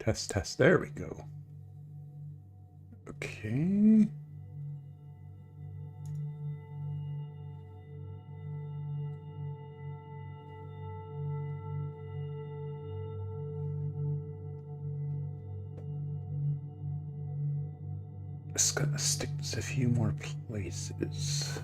Test. There we go. Okay. Just gonna stick this a few more places.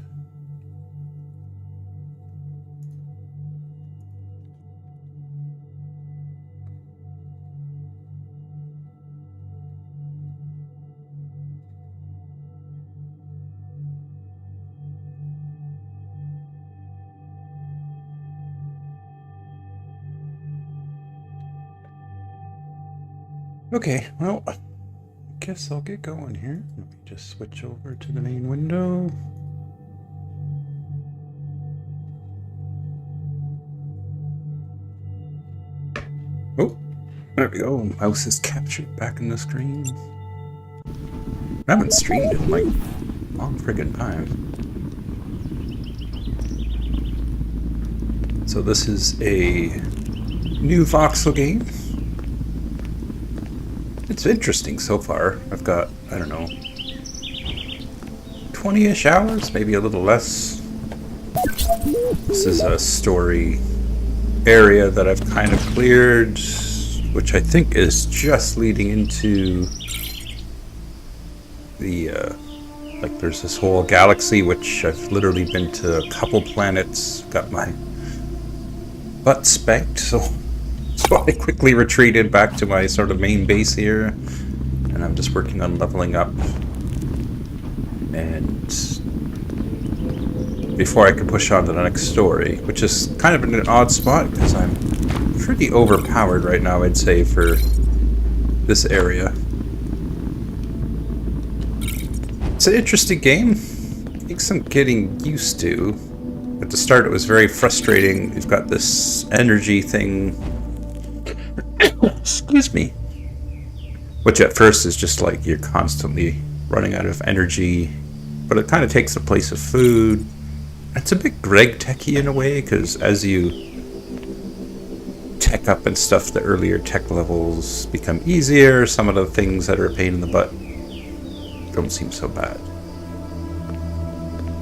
Okay, well, I guess I'll get going here. Let me just switch over to the main window. Oh, there we go. Mouse is captured back in the screen. I haven't streamed in like a long friggin' time. So this is a new voxel game. It's interesting so far. I've got, I don't know, 20-ish hours, maybe a little less. This is a story area that I've kind of cleared, which I think is just leading into the, like there's this whole galaxy, which I've literally been to a couple planets, got my butt spanked, so I quickly retreated back to my sort of main base here, and I'm just working on leveling up, and before I can push on to the next story, which is kind of in an odd spot because I'm pretty overpowered right now, I'd say, for this area. It's an interesting game. It takes some getting used to. At the start it was very frustrating. You've got this energy thing, excuse me, which at first is just like you're constantly running out of energy, but it kind of takes the place of food. It's a bit Greg techy in a way, because as you tech up and stuff, the earlier tech levels become easier. Some of the things that are a pain in the butt don't seem so bad.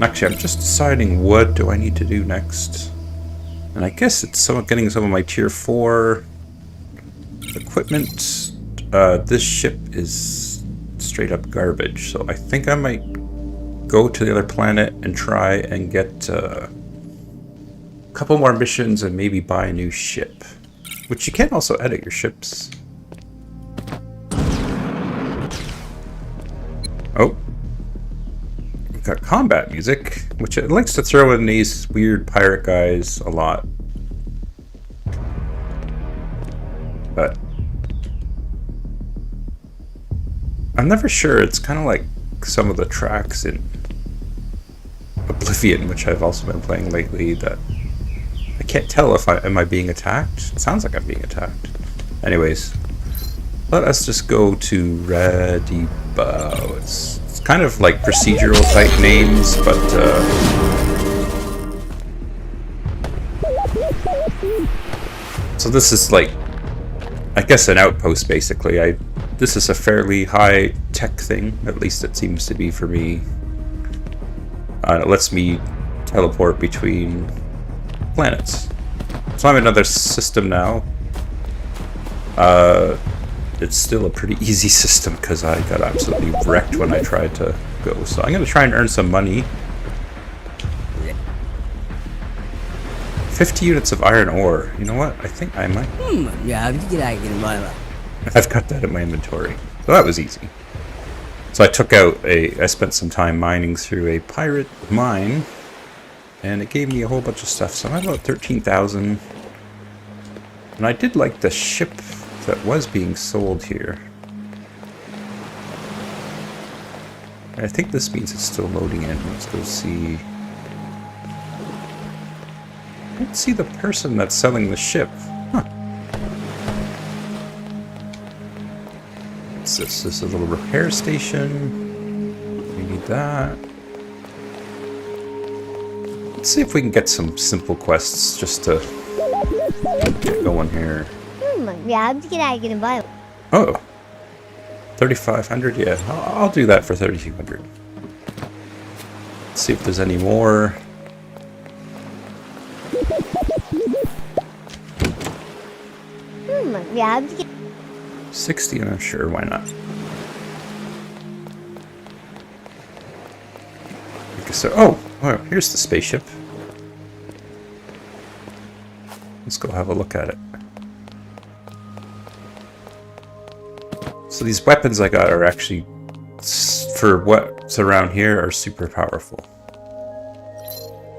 Actually, I'm just deciding what do I need to do next. And I guess it's getting some of my tier 4 equipment. This ship is straight up garbage, so I think I might go to the other planet and try and get a couple more missions and maybe buy a new ship, which you can also edit your ships. Oh, we've got combat music, which it likes to throw in these weird pirate guys a lot, but I'm never sure. It's kind of like some of the tracks in Oblivion, which I've also been playing lately, that I can't tell if am I being attacked? It sounds like I'm being attacked. Anyways, let us just go to Radibo. It's kind of like procedural type names, but so this is like, I guess, an outpost basically. This is a fairly high tech thing, at least it seems to be for me. It lets me teleport between planets. So I'm in another system now. It's still a pretty easy system because I got absolutely wrecked when I tried to go. So I'm going to try and earn some money. 50 units of iron ore. You know what? I think I might. I've got that in my inventory. So that was easy. So I spent some time mining through a pirate mine, and it gave me a whole bunch of stuff. So I'm about 13,000. And I did like the ship that was being sold here. I think this means it's still loading in. Let's go see. I don't see the person that's selling the ship. Huh. What's this? This is a little repair station. We need that. Let's see if we can get some simple quests just to get going here. Oh, 3,500. Yeah, I'll do that for 3,200. Let's see if there's any more. Yeah. 60, and I'm sure, why not? Okay, so, oh, well, here's the spaceship. Let's go have a look at it. So these weapons I got are actually, for what's around here, are super powerful.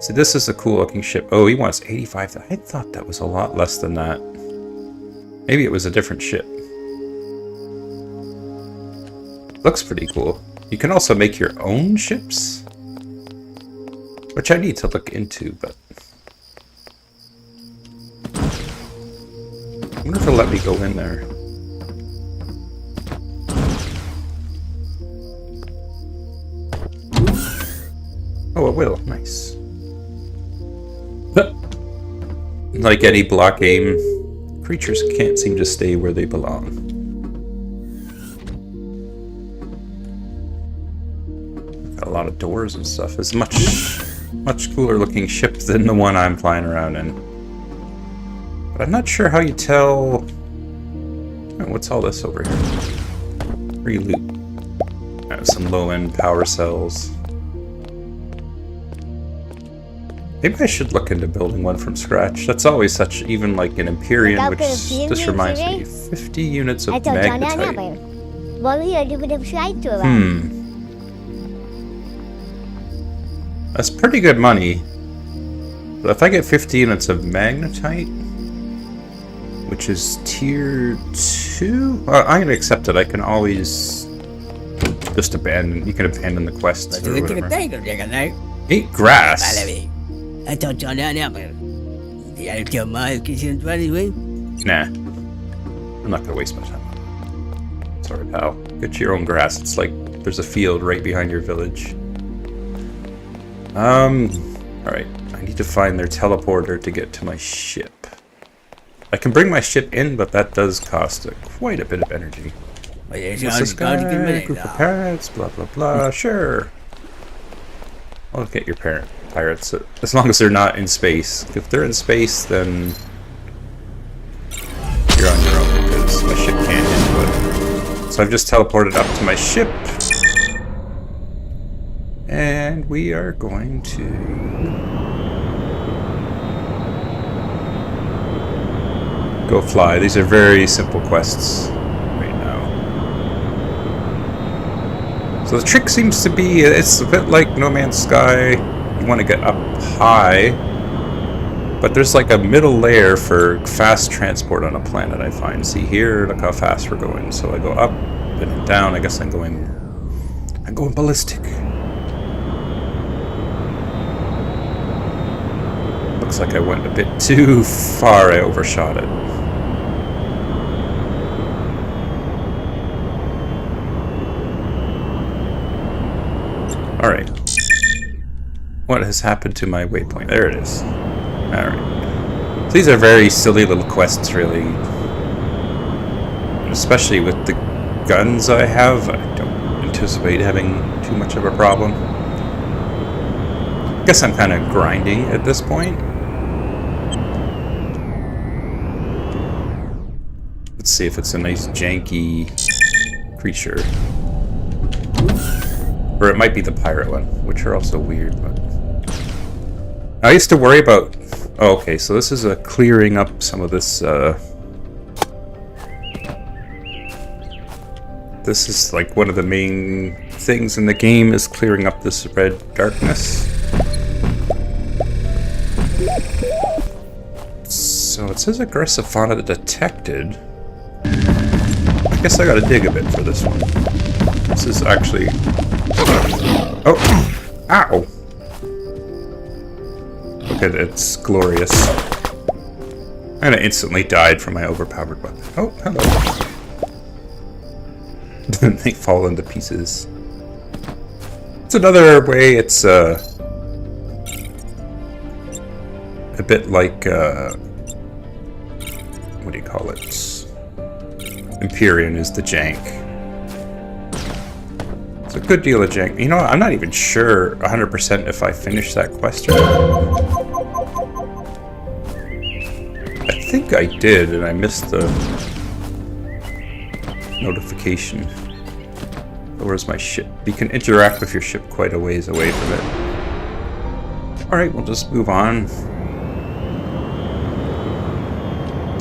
So this is a cool looking ship. Oh, he wants 85. I thought that was a lot less than that. Maybe it was a different ship. Looks pretty cool. You can also make your own ships, which I need to look into, but I wonder if it'll let me go in there. Oh, it will. Nice. Like any block game, creatures can't seem to stay where they belong. Got a lot of doors and stuff. It's much cooler looking ship than the one I'm flying around in. But I'm not sure how you tell... Oh, what's all this over here? Free loot. Some low-end power cells. Maybe I should look into building one from scratch. That's always such, even like an Empyrean, which this reminds me, 50 units of magnetite. That's pretty good money. But if I get 50 units of magnetite, which is tier 2, I'm going to accept it. I can always just abandon, you can abandon the quests or whatever. 8 grass. Nah. I'm not gonna waste my time. Sorry, pal. Get your own grass. It's like there's a field right behind your village. Alright. I need to find their teleporter to get to my ship. I can bring my ship in, but that does cost quite a bit of energy. What's this guy? Group of pirates, blah blah blah. Sure. I'll get your pirates, as long as they're not in space. If they're in space, then you're on your own, because my ship can't input. So I've just teleported up to my ship, and we are going to go fly. These are very simple quests right now. So the trick seems to be, it's a bit like No Man's Sky. You want to get up high, but there's like a middle layer for fast transport on a planet, I find. See here, look how fast we're going. So I go up and down. I guess I'm going ballistic. Looks like I went a bit too far. I overshot it. Alright. What has happened to my waypoint? There it is. Alright. So these are very silly little quests, really. Especially with the guns I have, I don't anticipate having too much of a problem. I guess I'm kind of grinding at this point. Let's see if it's a nice janky creature. Or it might be the pirate one, which are also weird, but... I used to worry about... Oh, okay, so this is clearing up some of this, This is like one of the main things in the game, is clearing up this red darkness. So it says aggressive fauna detected. I guess I gotta dig a bit for this one. This is actually... Oh! Ow! Look at it, it's glorious. And I instantly died from my overpowered weapon. Oh, hello. They fall into pieces. It's another way, it's a bit like, what do you call it? Empyrean is the jank. It's a good deal of jank. You know what? I'm not even sure 100% if I finished that quest or not. I think I did, and I missed the notification. Where's my ship? You can interact with your ship quite a ways away from it. Alright, we'll just move on.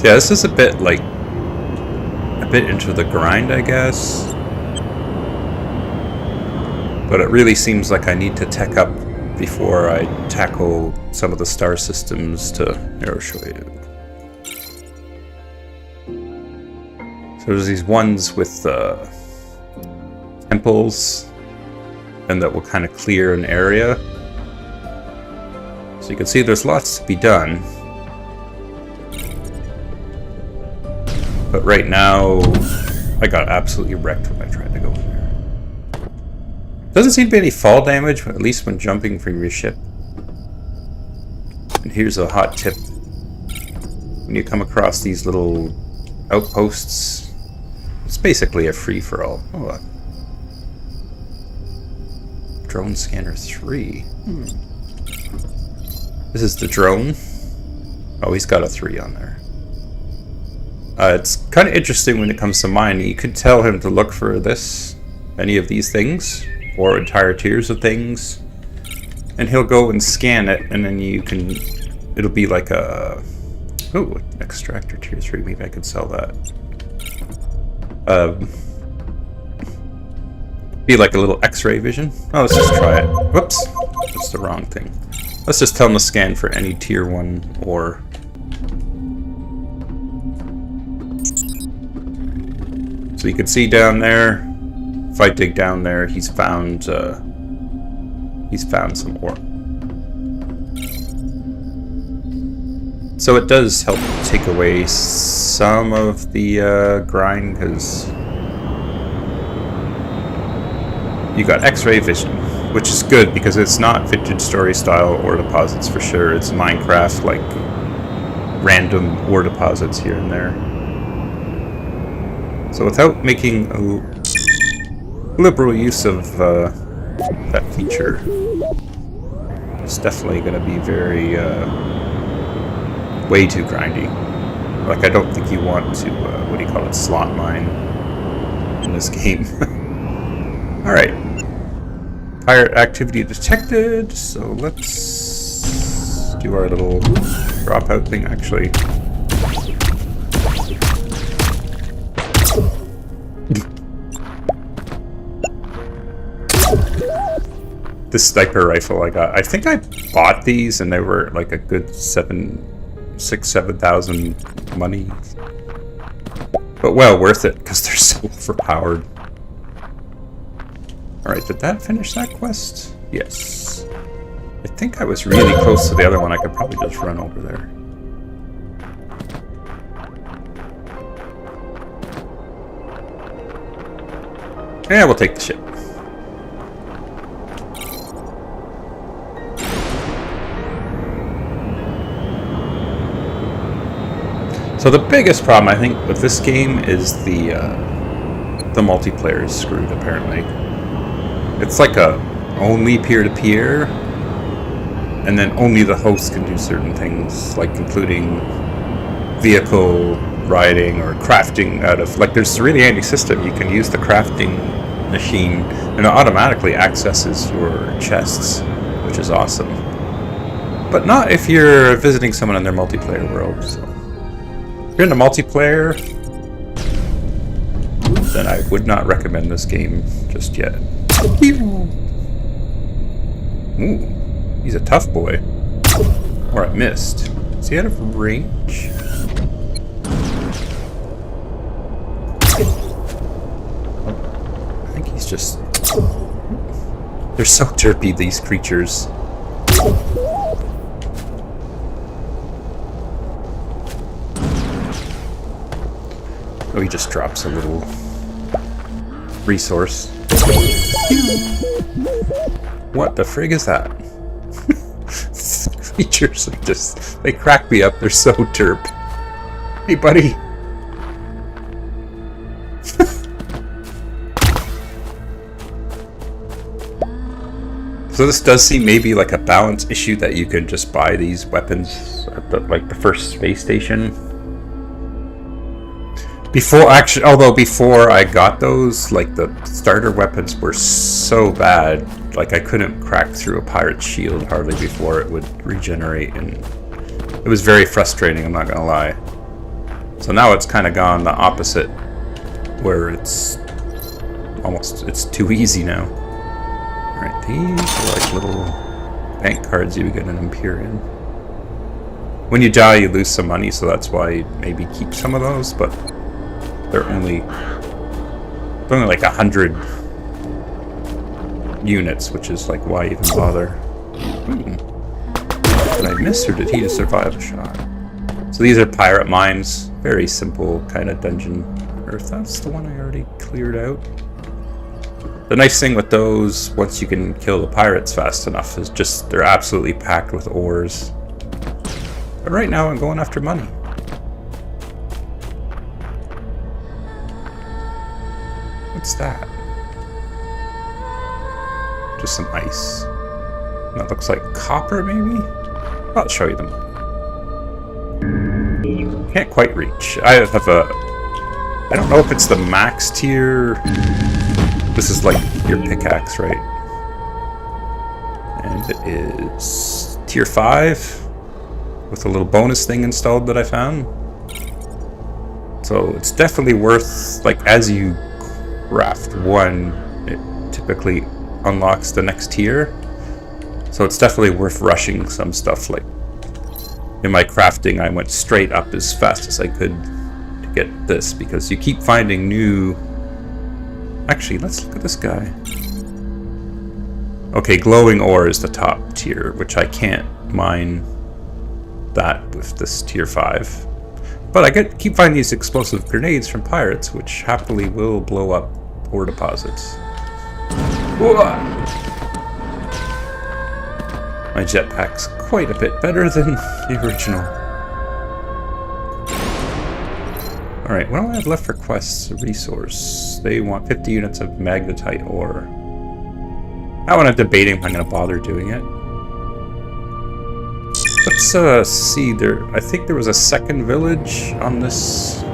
Yeah, this is a bit like a bit into the grind, I guess. But it really seems like I need to tech up before I tackle some of the star systems to show you. So there's these ones with temples, and that will kind of clear an area. So you can see there's lots to be done. But right now, I got absolutely wrecked when I tried to go in there. Doesn't seem to be any fall damage, at least when jumping from your ship. And here's a hot tip. When you come across these little outposts, it's basically a free-for-all. Oh, drone scanner 3. This is the drone. Oh, he's got a 3 on there. It's kind of interesting when it comes to mining. You could tell him to look for this, any of these things, or entire tiers of things, and he'll go and scan it, and then you can, it'll be like a, oh, extractor tier 3, maybe I could sell that. Be like a little x-ray vision. Oh, let's just try it. Whoops, that's the wrong thing. Let's just tell him to scan for any tier 1 ore. So you can see down there, if I dig down there, he's found some ore. So it does help take away some of the grind, because you got X-ray vision, which is good because it's not vintage story style ore deposits for sure. It's Minecraft, like random ore deposits here and there. So without making a liberal use of that feature, it's definitely going to be very way too grindy. Like, I don't think you want to what do you call it, slot mine in this game. All right, pirate activity detected. So let's do our little dropout thing. Actually, this sniper rifle I got, I think I bought these and they were like a good 7,000 money, but well worth it because they're so overpowered. Alright, did that finish that quest? Yes. I think I was really close to the other one. I could probably just run over there. Yeah, we'll take the ship. So the biggest problem, I think, with this game is the multiplayer is screwed, apparently. It's like a only peer-to-peer, and then only the host can do certain things, like including vehicle riding or crafting out of, like, there's a really handy system. You can use the crafting machine and it automatically accesses your chests, which is awesome. But not if you're visiting someone in their multiplayer world. So if you're in the multiplayer, then I would not recommend this game just yet. Ooh, he's a tough boy. Or I missed. Is he out of range? I think he's just... They're so derpy, these creatures. Oh, he just drops a little resource. What the frig is that? Creatures are just, they crack me up. They're so derp. Hey, buddy. So this does seem maybe like a balance issue that you can just buy these weapons at the first space station. Although before I got those, like the starter weapons were so bad, like I couldn't crack through a pirate's shield hardly before it would regenerate, and it was very frustrating, I'm not gonna lie. So now it's kind of gone the opposite, where it's too easy now. Alright, these are like little bank cards you get in Empyrean. When you die, you lose some money, so that's why you maybe keep some of those, but they're only like 100 units, which is like, why even bother? Did I miss, or did he just survive a shot? So these are pirate mines. Very simple kind of dungeon. Or if that's the one I already cleared out. The nice thing with those, once you can kill the pirates fast enough, is just they're absolutely packed with ores. But right now I'm going after money. What's that? Just some ice. That looks like copper, maybe? I'll show you them. Can't quite reach. I don't know if it's the max tier. This is like your pickaxe, right? And it is tier 5 with a little bonus thing installed that I found. So it's definitely worth, like, as you craft one, it typically unlocks the next tier. So it's definitely worth rushing some stuff. Like in my crafting, I went straight up as fast as I could to get this, because you keep finding new... Actually, let's look at this guy. Okay, glowing ore is the top tier, which I can't mine that with this tier 5. But I keep finding these explosive grenades from pirates, which happily will blow up ore deposits. My jetpack's quite a bit better than the original. Alright, what do I have left for quests? A resource. They want 50 units of magnetite ore. That one I'm debating if I'm going to bother doing it. Let's see, I think there was a second village on this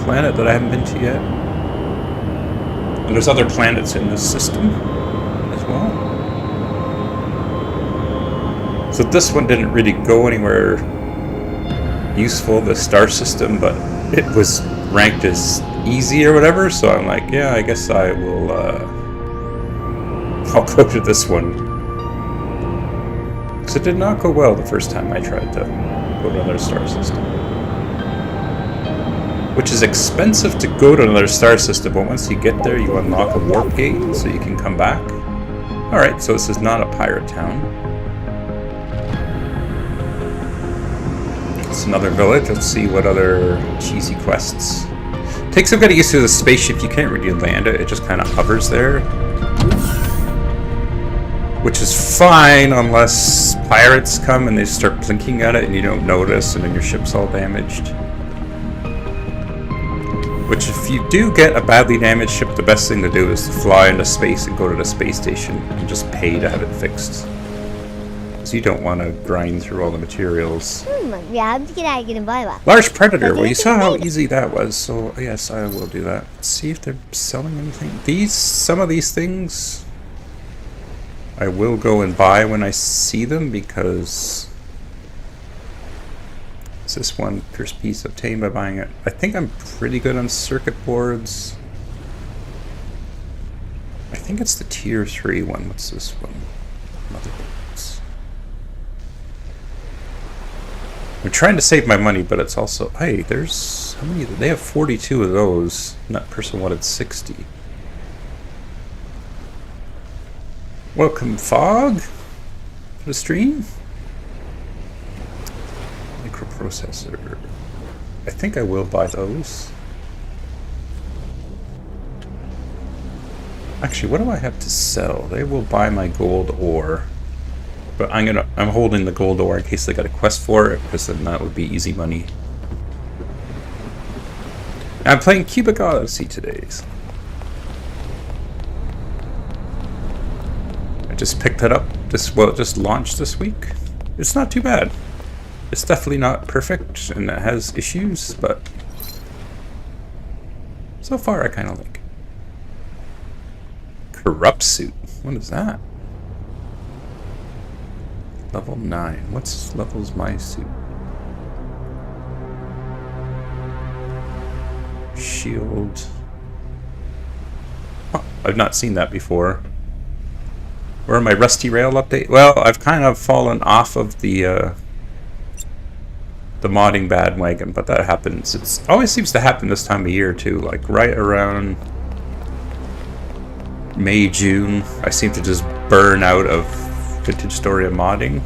planet that I haven't been to yet. And there's other planets in this system as well. So this one didn't really go anywhere useful, the star system, but it was ranked as easy or whatever, so I'm like, yeah, I guess I will, I'll go to this one. Because it did not go well the first time I tried to go to another star system. Which is expensive to go to another star system, but once you get there, you unlock a warp gate, so you can come back. Alright, so this is not a pirate town. It's another village. Let's see what other cheesy quests. Takes some getting used to the spaceship. You can't really land it. It just kind of hovers there. Which is fine unless pirates come and they start blinking at it and you don't notice and then your ship's all damaged. Which, if you do get a badly damaged ship, the best thing to do is to fly into space and go to the space station and just pay to have it fixed. Because you don't want to grind through all the materials. Large predator. Well, you saw how easy that was, so yes, I will do that. Let's see if they're selling anything. Some of these things I will go and buy when I see them, because it's this one first piece obtained by buying it. I think I'm pretty good on circuit boards. I think it's the tier 3 one. What's this one? Motherboards. I'm trying to save my money, but it's also... Hey, there's... How many? They have 42 of those. And that person wanted 60. Welcome, Fog, to the stream. Microprocessor. I think I will buy those. Actually, what do I have to sell? They will buy my gold ore. But I'm holding the gold ore in case they got a quest for it, because then that would be easy money. I'm playing Cubic Odyssey today. just picked it up it just launched this week. It's not too bad. It's definitely not perfect and it has issues, but so far I kind of like it. Corrupt suit. What is that? Level 9. What's level's my suit? Shield. Oh, I've not seen that before. Where are my Rusty Rail update? Well, I've kind of fallen off of the modding bandwagon, but that happens. It always seems to happen this time of year too, like right around May, June. I seem to just burn out of Vintage Story of modding.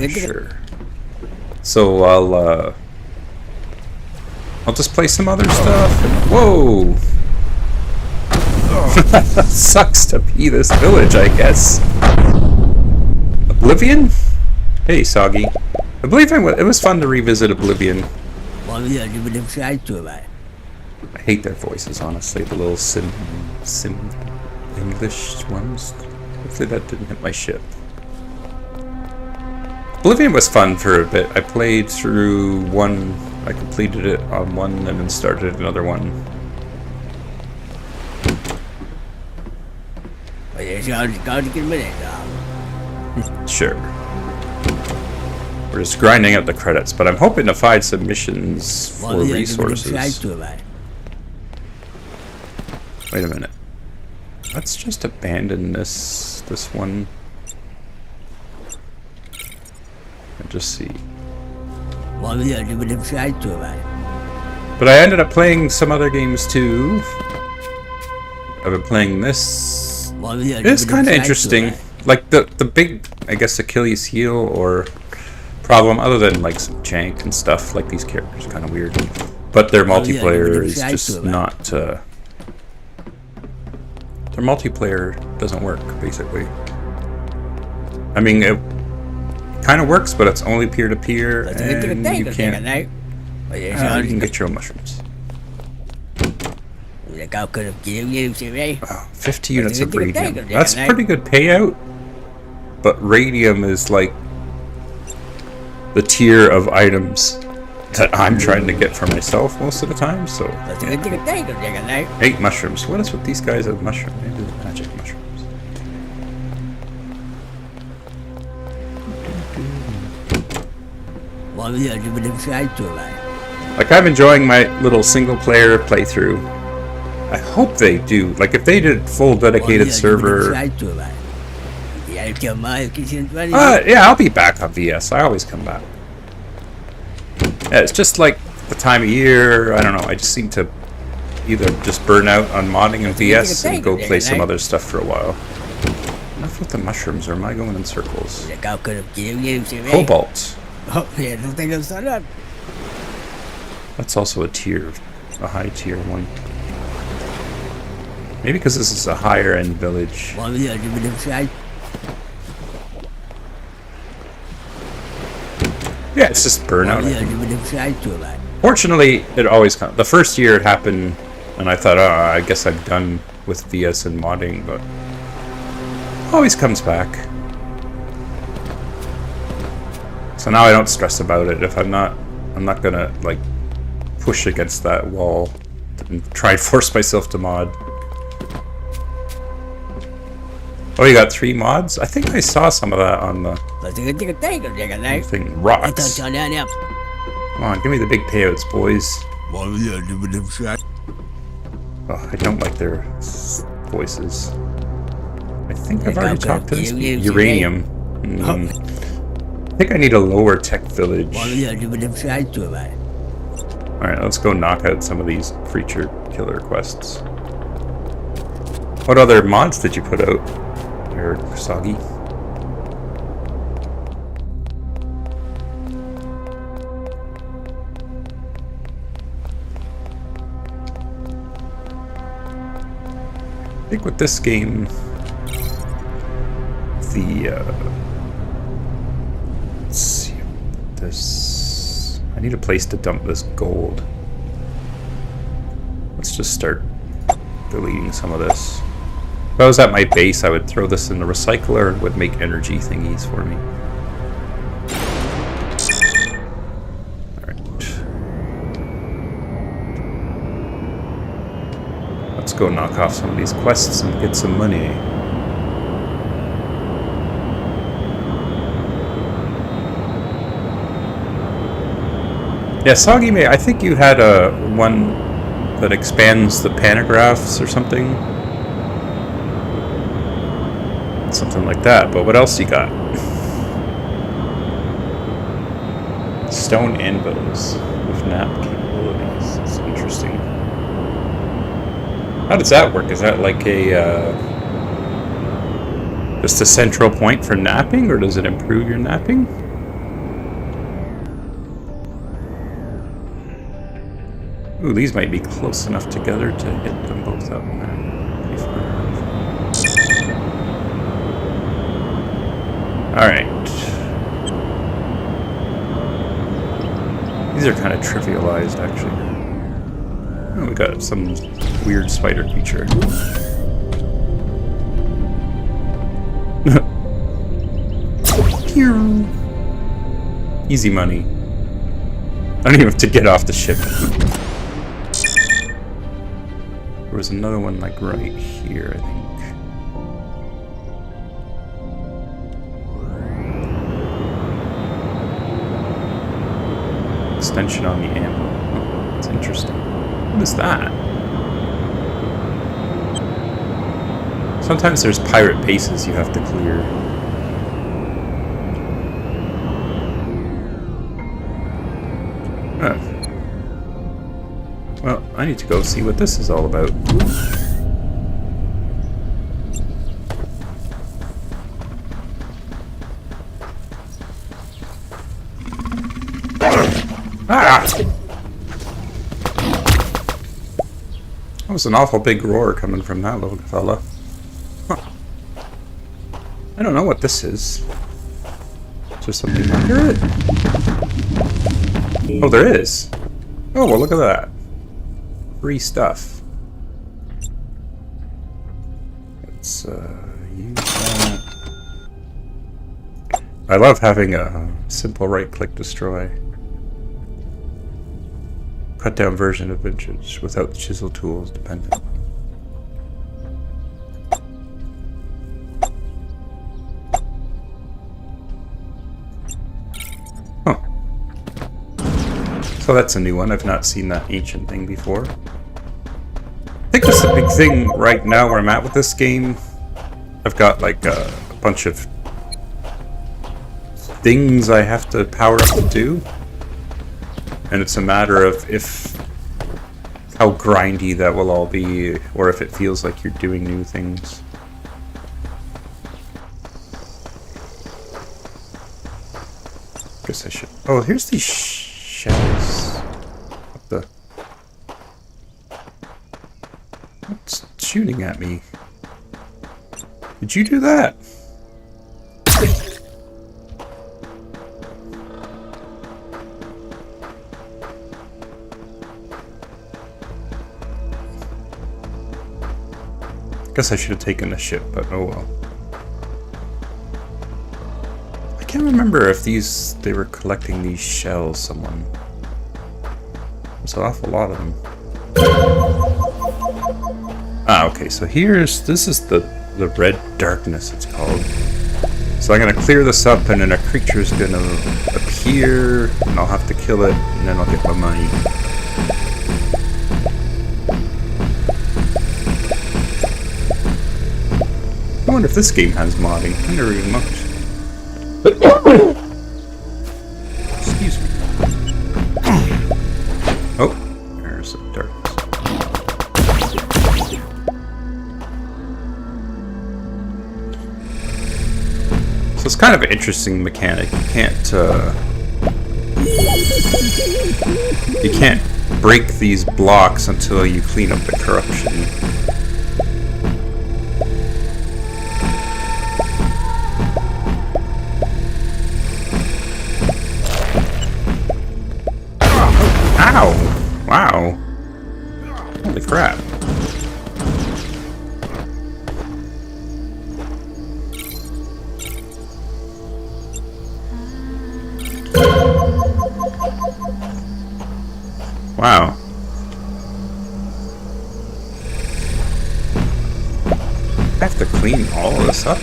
Sure. So I'll just play some other stuff. Whoa! That sucks to be this village, I guess. Oblivion? Hey, Soggy. Oblivion, it was fun to revisit Oblivion. I hate their voices, honestly. The little sim English ones. Hopefully that didn't hit my ship. Oblivion was fun for a bit. I played through one. I completed it on one and then started another one. Sure. We're just grinding out the credits, but I'm hoping to find some missions for resources. Wait a minute. Let's just abandon this one. And just see. But I ended up playing some other games too. I've been playing this. It's kind of interesting. Like the big, I guess, Achilles heel or problem, other than like some jank and stuff, like these characters are kind of weird. But their multiplayer is just not. Their multiplayer doesn't work, basically. I mean, it kind of works, but it's only peer-to-peer, and you can't. You can get your own mushrooms. 50 units of radium. That's a pretty good payout, but radium is like the tier of items that I'm trying to get for myself most of the time, so... Yeah. 8 mushrooms. What is with these guys with mushrooms? Maybe they're magic mushrooms. Like, I'm enjoying my little single-player playthrough. I hope they do. Like, if they did full dedicated server... yeah, I'll be back on VS. I always come back. Yeah, it's just like the time of year. I don't know. I just seem to either just burn out on modding and VS and go play some other stuff for a while. Enough with the mushrooms, or am I going in circles? Cobalt. That's also a tier, a high tier one. Maybe because this is a higher end village. Yeah, it's just burnout. Fortunately, it always comes. The first year it happened, and I thought, oh, I guess I'm done with VS and modding, but it always comes back. So now I don't stress about it. If I'm not gonna like push against that wall and try and force myself to mod. Oh, you got 3 mods? I think I saw some of that on the thing. Rocks. Come on, give me the big payouts, boys. Oh, I don't like their voices. I think I've already talked to this. Uranium. I think I need a lower tech village. Alright, let's go knock out some of these creature killer quests. What other mods did you put out? Soggy. I think with this game, let's see, this. I need a place to dump this gold. Let's just start deleting some of this. If I was at my base, I would throw this in the recycler and would make energy thingies for me. Alright. Let's go knock off some of these quests and get some money. Yeah, Sagime, I think you had a one that expands the panographs or something. Something like that, but what else you got? Stone anvils with nap capabilities. That's interesting. How does that work? Is that like a just a central point for napping, or does it improve your napping? Ooh, these might be close enough together to hit them both up. Alright. These are kind of trivialized, actually. Oh, we got some weird spider creature. Easy money. I don't even have to get off the ship. There was another one like right here, I think. Extension on the ammo. Oh, that's interesting. What is that? Sometimes there's pirate bases you have to clear. Oh. Well, I need to go see what this is all about. Ah! That was an awful big roar coming from that little fella. Huh. I don't know what this is. Is there something under it? Oh, there is. Oh, well, look at that. Free stuff. Let's use that. I love having a simple right-click destroy. Cut down version of vintage without chisel tools dependent. Huh. So that's a new one. I've not seen that ancient thing before. I think that's the big thing right now where I'm at with this game. I've got like a bunch of things I have to power up to do. And it's a matter of how grindy that will all be, or if it feels like you're doing new things. Guess I should. Oh, here's these shells. What the? What's shooting at me? Did you do that? Guess I should have taken the ship, but oh well. I can't remember if they were collecting these shells, someone. There's an awful lot of them. Ah, okay, so this is the red darkness, it's called. So I'm gonna clear this up, and then a creature's gonna appear, and I'll have to kill it, and then I'll get my money. I wonder if this game has modding. I never even looked. Excuse me. Oh, there's some darkness. So it's kind of an interesting mechanic. You can't break these blocks until you clean up the corruption. Ow! Wow. Holy crap. Wow. I have to clean all of this up?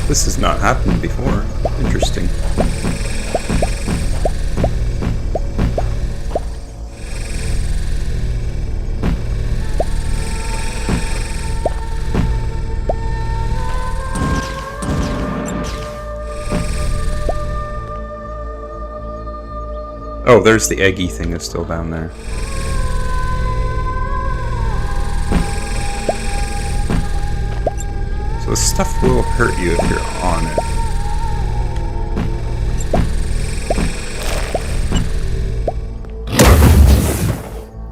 This has not happened before. Interesting. Oh, there's the eggy thing that's still down there. So this stuff will hurt you if you're on it.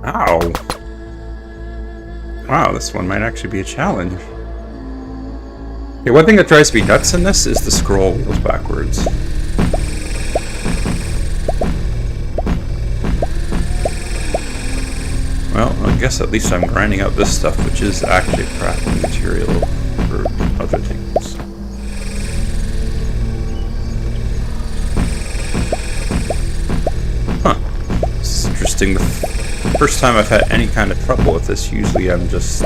Ow! Wow, this one might actually be a challenge. Okay, one thing that drives me nuts in this is the scroll wheels backwards. Well, I guess at least I'm grinding out this stuff, which is actually crafting material for other things. Huh. This is interesting. The first time I've had any kind of trouble with this, usually I'm just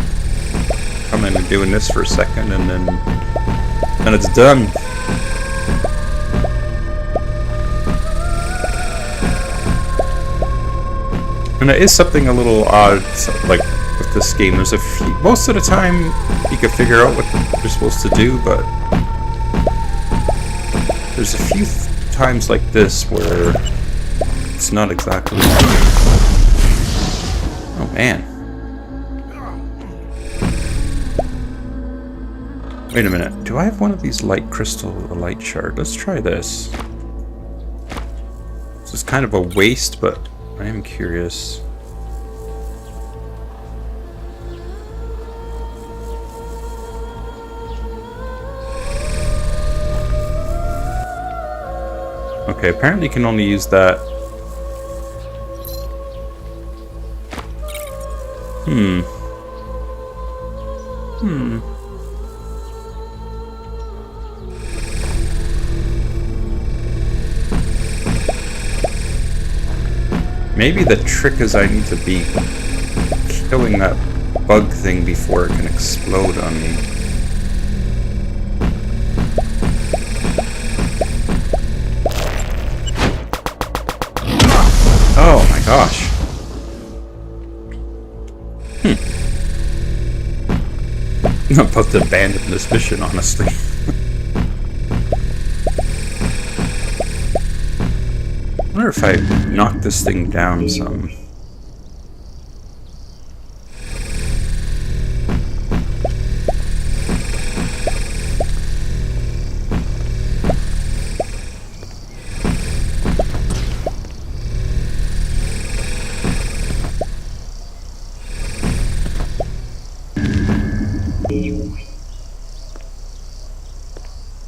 coming and doing this for a second and then it's done. And it is something a little odd, like with this game. There's a few, most of the time you can figure out what you're supposed to do, but there's a few times like this where it's not exactly. Oh man. Wait a minute. Do I have one of these light crystal with a light shard? Let's try this. This is kind of a waste, but I am curious. Okay, apparently you can only use that. Maybe the trick is I need to be killing that bug thing before it can explode on me. Oh my gosh. I'm about to abandon this mission, honestly. I wonder if I knock this thing down some.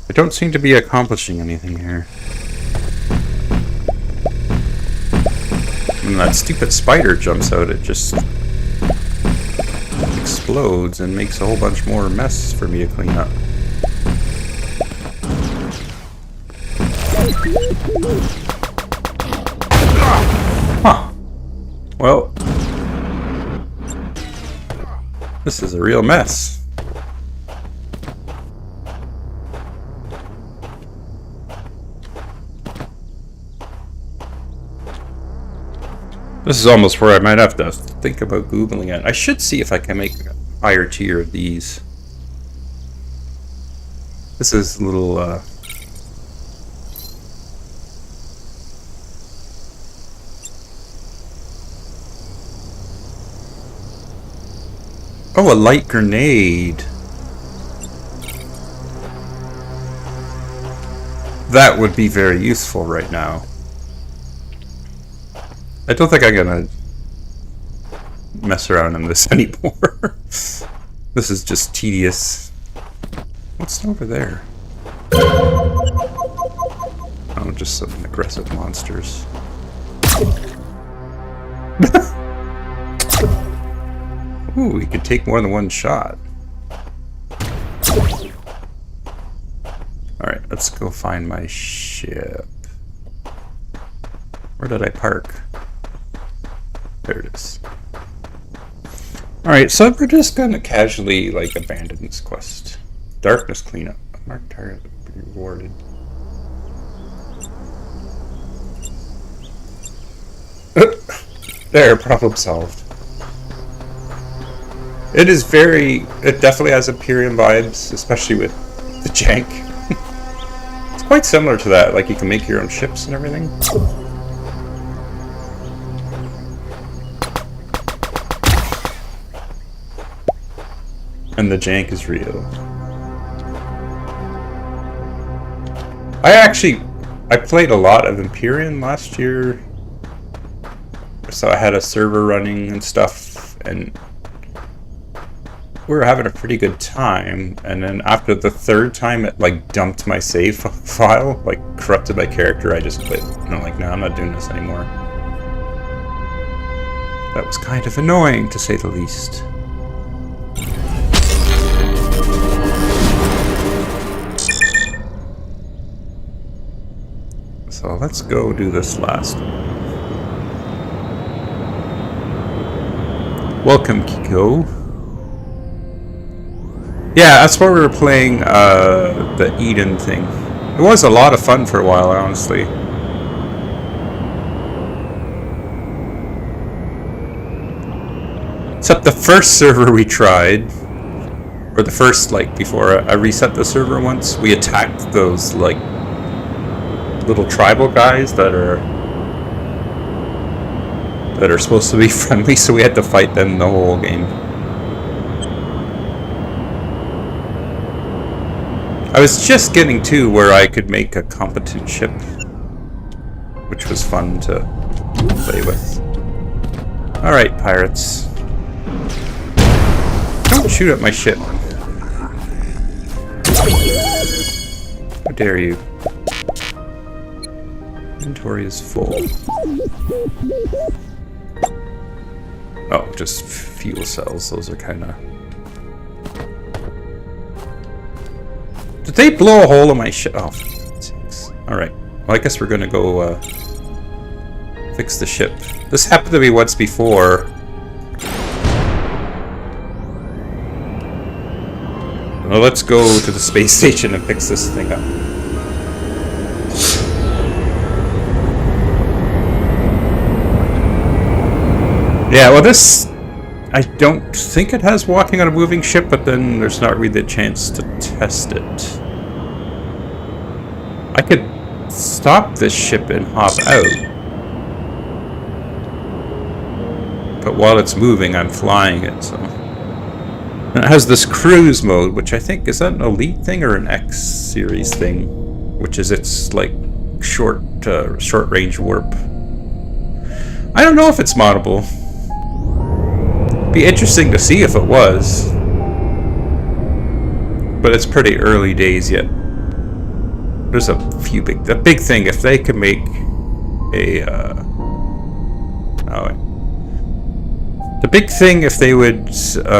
I don't seem to be accomplishing anything here. When that stupid spider jumps out, it just explodes and makes a whole bunch more mess for me to clean up. Huh. Well, this is a real mess. This is almost where I might have to think about Googling it. I should see if I can make a higher tier of these. This is a little, Oh, a light grenade. That would be very useful right now. I don't think I'm gonna mess around in this anymore. This is just tedious. What's over there? Oh, just some aggressive monsters. Ooh, he could take more than one shot. Alright, let's go find my ship. Where did I park? There it is. Alright, so we're just gonna casually, like, abandon this quest. Darkness cleanup. Marked target rewarded. There, problem solved. It definitely has Empyrean vibes, especially with the jank. It's quite similar to that, like you can make your own ships and everything. And the jank is real. I played a lot of Empyrean last year. So I had a server running and stuff, and we were having a pretty good time. And then after the third time it like dumped my save file, like corrupted my character, I just quit. And I'm like, no, I'm not doing this anymore. That was kind of annoying, to say the least. So let's go do this last one. Welcome, Kiko. Yeah, that's why we were playing the Eden thing. It was a lot of fun for a while, honestly. Except the first server we tried, or the first, like, before I reset the server once, we attacked those, like, little tribal guys that are supposed to be friendly, so we had to fight them the whole game. I was just getting to where I could make a competent ship, which was fun to play with. Alright, pirates. Don't shoot at my ship. How dare you? Inventory is full. Oh, just fuel cells. Those are kind of... Did they blow a hole in my ship? Oh, alright. Well, I guess we're gonna go fix the ship. This happened to me once before. Well, let's go to the space station and fix this thing up. Yeah, well this... I don't think it has walking on a moving ship, but then there's not really the chance to test it. I could stop this ship and hop out. But while it's moving, I'm flying it, so... And it has this cruise mode, which I think, is that an Elite thing or an X series thing? Which is its, like, short range warp. I don't know if it's moddable. Be interesting to see if it was, but it's pretty early days yet. There's a big thing if they could make a the big thing if they would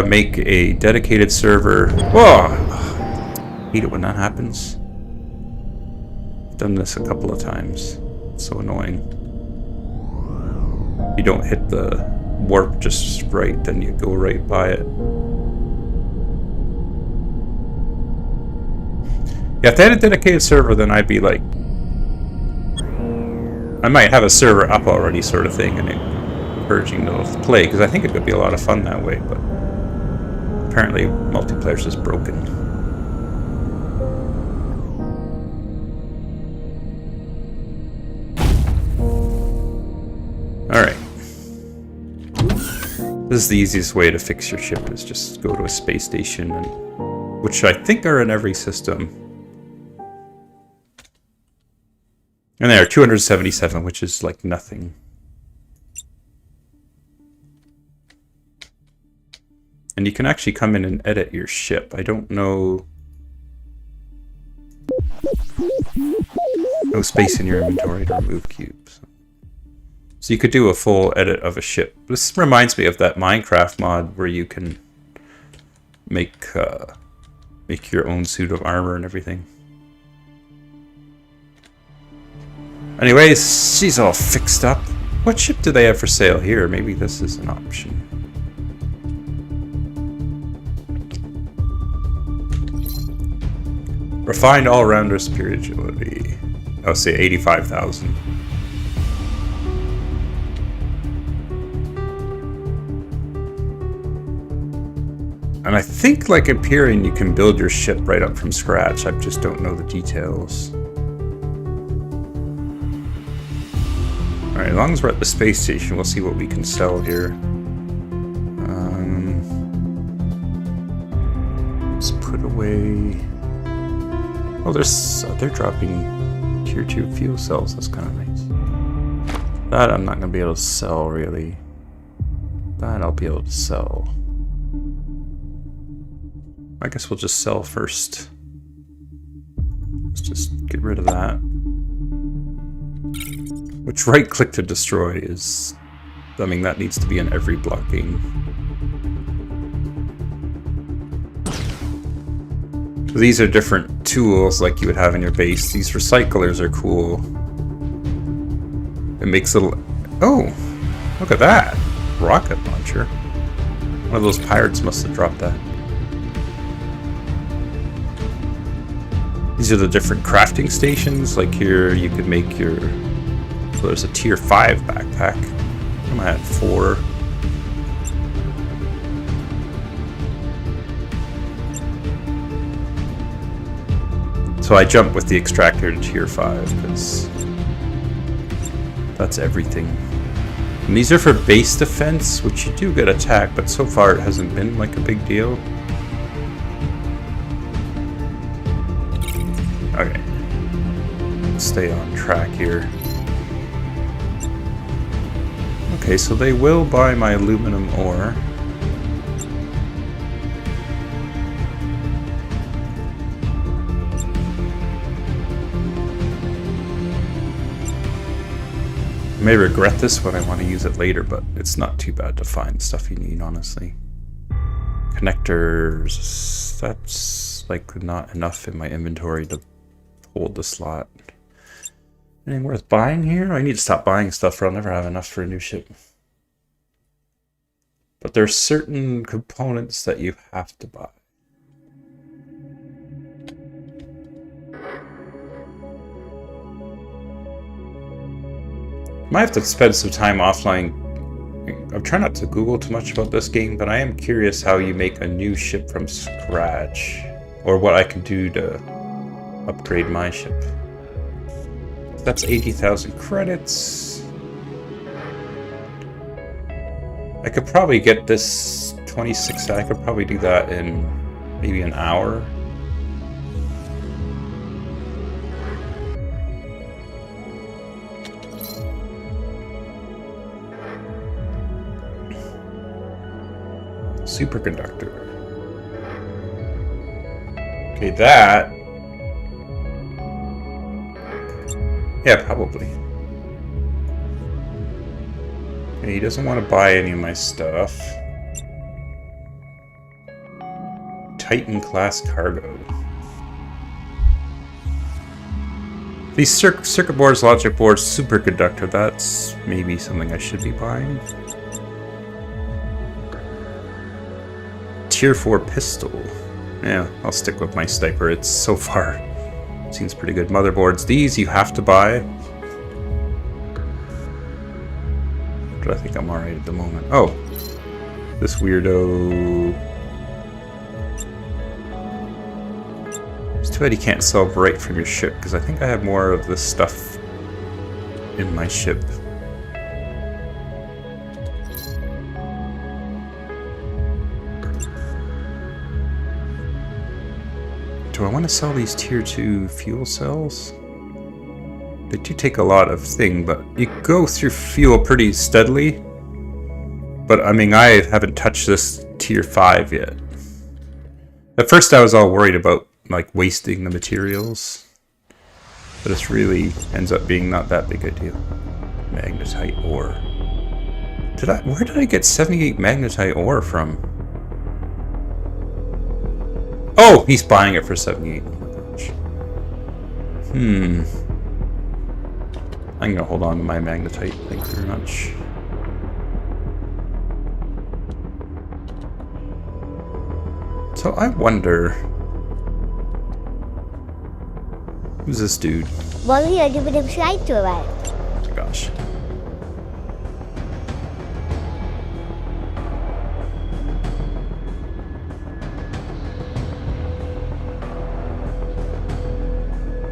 make a dedicated server. Whoa, I hate it when that happens. I've done this a couple of times. It's so annoying. You don't hit the warp just right, then you go right by it. Yeah, if they had a dedicated server, then I'd be like... I might have a server up already, sort of thing, and encouraging those to play, because I think it could be a lot of fun that way, but... apparently, multiplayer's is broken. Alright. This is the easiest way to fix your ship, is just go to a space station, which I think are in every system. And there are 277, which is like nothing. And you can actually come in and edit your ship. I don't know... No space in your inventory to remove cubes. So you could do a full edit of a ship. This reminds me of that Minecraft mod where you can make your own suit of armor and everything. Anyways, she's all fixed up. What ship do they have for sale here? Maybe this is an option. Refined all-rounder spirituality. I'll say 85,000. And I think, like Empyrean, you can build your ship right up from scratch. I just don't know the details. Alright, as long as we're at the space station, we'll see what we can sell here. Let's put away... Oh, they're dropping tier 2 fuel cells. That's kind of nice. That I'm not going to be able to sell, really. That I'll be able to sell. I guess we'll just sell first. Let's just get rid of that. Which right-click to destroy is... I mean, that needs to be in every block game. So these are different tools like you would have in your base. These recyclers are cool. It makes little... Oh! Look at that! Rocket launcher. One of those pirates must have dropped that. These are the different crafting stations. Like here, you could make your... So there's a tier 5 backpack. I'm at 4. So I jumped with the extractor to tier 5 because that's everything. And these are for base defense, which you do get attacked, but so far it hasn't been like a big deal. Okay. Let's stay on track here. Okay, so they will buy my aluminum ore. I may regret this when I want to use it later, but it's not too bad to find stuff you need, honestly. Connectors, that's like not enough in my inventory to hold the slot. Anything worth buying here? I need to stop buying stuff or I'll never have enough for a new ship. But there are certain components that you have to buy. Might have to spend some time offline. I'm trying not to Google too much about this game, but I am curious how you make a new ship from scratch. Or what I can do to upgrade my ship. That's 80,000 credits. I could probably get this 26. I could probably do that in maybe an hour. Superconductor. Okay, that. Yeah, probably. Okay, he doesn't want to buy any of my stuff. Titan class cargo. These circuit boards, logic boards, superconductor, that's maybe something I should be buying. Tier 4 pistol. Yeah, I'll stick with my sniper. It's so far seems pretty good. Motherboards, these you have to buy. But I think I'm alright at the moment. Oh, this weirdo. It's too bad you can't sell right from your ship, because I think I have more of this stuff in my ship. Do I want to sell these tier 2 fuel cells? They do take a lot of thing, but you go through fuel pretty steadily. But I mean, I haven't touched this tier 5 yet. At first I was all worried about like wasting the materials. But it's really ends up being not that big a deal. Magnetite ore. Where did I get 78 magnetite ore from? Oh, he's buying it for 78. Oh my gosh. I'm gonna hold on to my magnetite. Thank you very much. So I wonder, who's this dude? Vad gör du med dem skejttuver? Oh my gosh.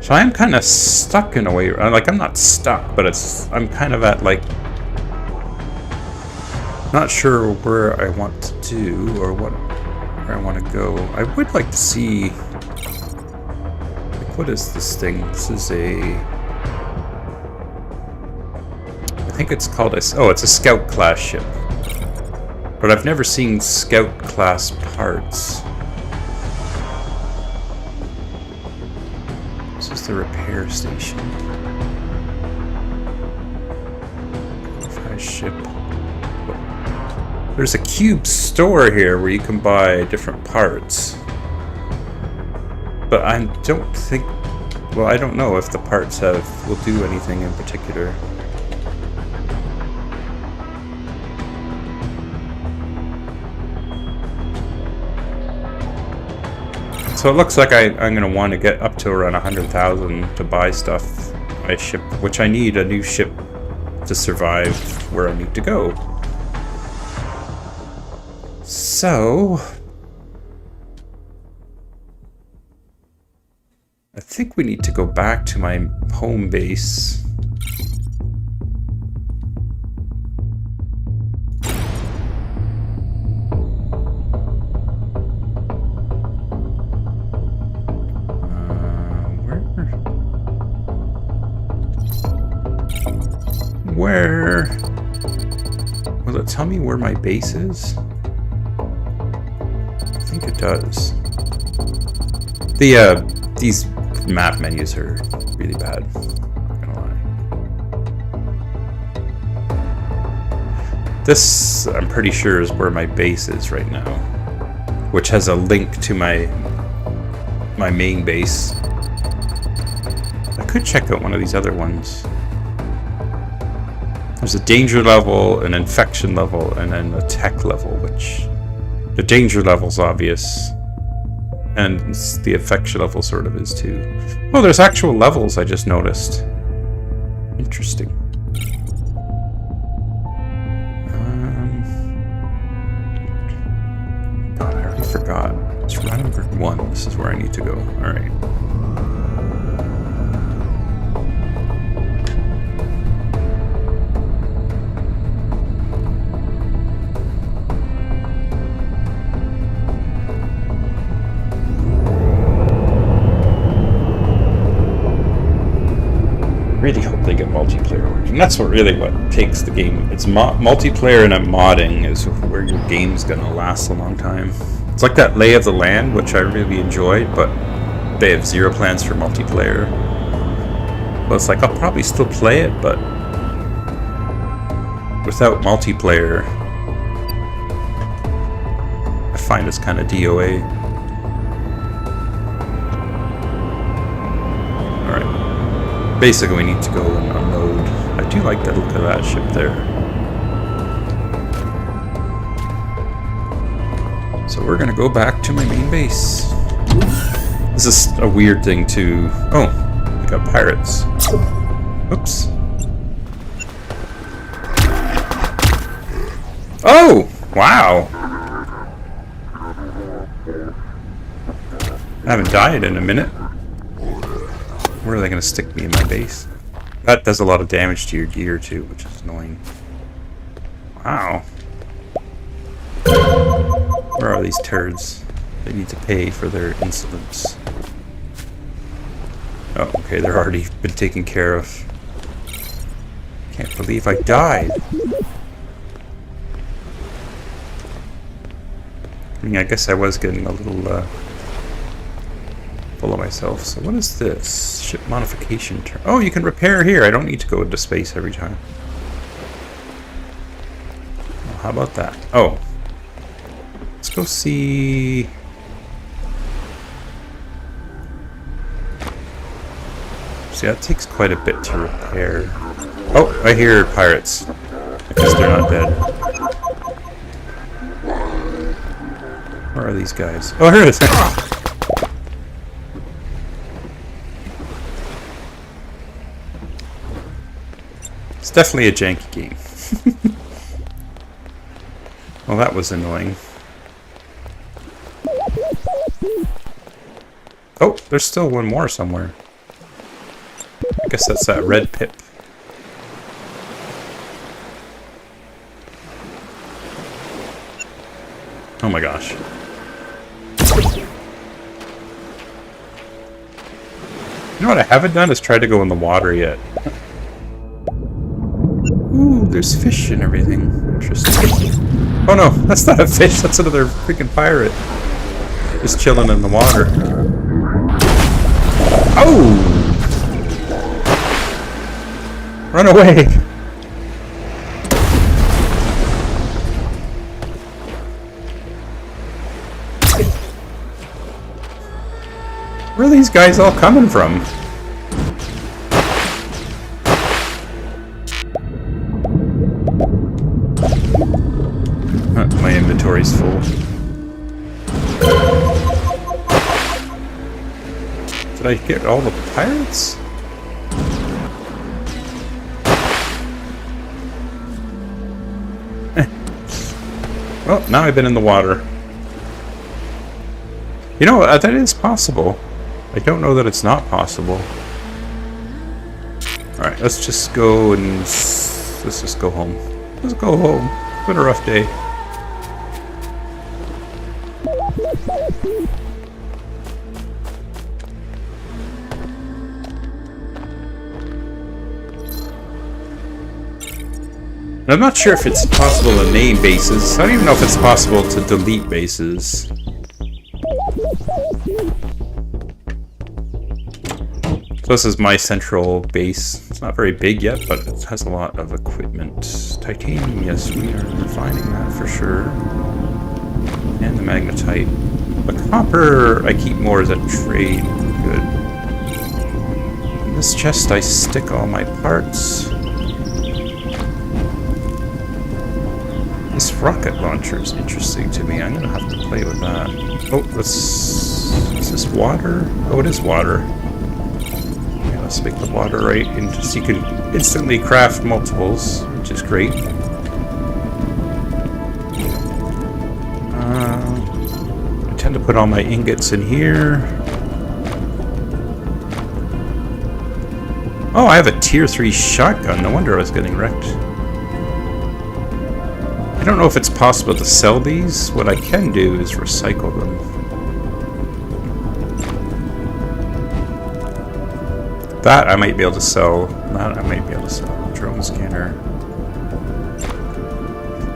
So I am kind of stuck in a way. Like, I'm not stuck, but I'm kind of at, like, not sure where I want to do or where I want to go. I would like to see, like, what is this thing? This is I think it's called it's a Scout class ship. But I've never seen Scout class parts. This is the repair station. Ship. There's a cube store here where you can buy different parts. But I don't think... Well, I don't know if the parts will do anything in particular. So it looks like I'm going to want to get up to around 100,000 to buy stuff I ship, which I need a new ship to survive where I need to go. So I think we need to go back to my home base. Where? Will it tell me where my base is? I think it does. These map menus are really bad. Not gonna lie. This, I'm pretty sure, is where my base is right now, which has a link to my main base. I could check out one of these other ones. There's a danger level, an infection level, and then a tech level, which the danger level's obvious, and the infection level sort of is too. Oh, there's actual levels I just noticed. Interesting. God, I already forgot. It's round number 1. This is where I need to go. All right. Really hope they get multiplayer working. That's what takes the game. It's multiplayer and modding is where your game's gonna last a long time. It's like that Lay of the Land, which I really enjoyed, but they have zero plans for multiplayer. Well, it's like I'll probably still play it, but without multiplayer, I find it's kind of DOA. Basically, we need to go and unload. I do like the look of that ship there. So we're gonna go back to my main base. This is a weird thing too. Oh, we got pirates. Oops. Oh, wow. I haven't died in a minute. Where are they going to stick me in my base? That does a lot of damage to your gear too, which is annoying. Wow. Where are these turds? They need to pay for their insolence. Oh, okay, they're already been taken care of. Can't believe I died. I mean, I guess I was getting a little full of myself. So what is this? Ship modification term. Oh, you can repair here. I don't need to go into space every time. Well, how about that? Oh. Let's go see... See, that takes quite a bit to repair. Oh, I hear pirates. I guess they're not dead. Where are these guys? Oh, here it is! It's definitely a janky game. Well, that was annoying. Oh, there's still one more somewhere. I guess that's that red pip. Oh my gosh. You know what I haven't done is try to go in the water yet. Ooh, there's fish and everything. Interesting. Oh no, that's not a fish, that's another freaking pirate. Just chilling in the water. Oh! Run away! Where are these guys all coming from? My inventory's full. Did I get all the pirates? Well, now I've been in the water. You know, that is possible. I don't know that it's not possible. Alright, let's just go and... let's just go home. Let's go home. It's been a rough day. I'm not sure if it's possible to name bases. I don't even know if it's possible to delete bases. So this is my central base. It's not very big yet, but it has a lot of equipment. Titanium, yes, we are refining that for sure. And the magnetite. The copper, I keep more as a trade. Good. In this chest, I stick all my parts. This rocket launcher is interesting to me. I'm gonna have to play with that. Oh, is this water? Oh, it is water. Yeah, let's make the water right into so you can instantly craft multiples, which is great. I tend to put all my ingots in here. Oh, I have a tier 3 shotgun. No wonder I was getting wrecked. I don't know if it's possible to sell these. What I can do is recycle them. That I might be able to sell. That I might be able to sell. Drone scanner.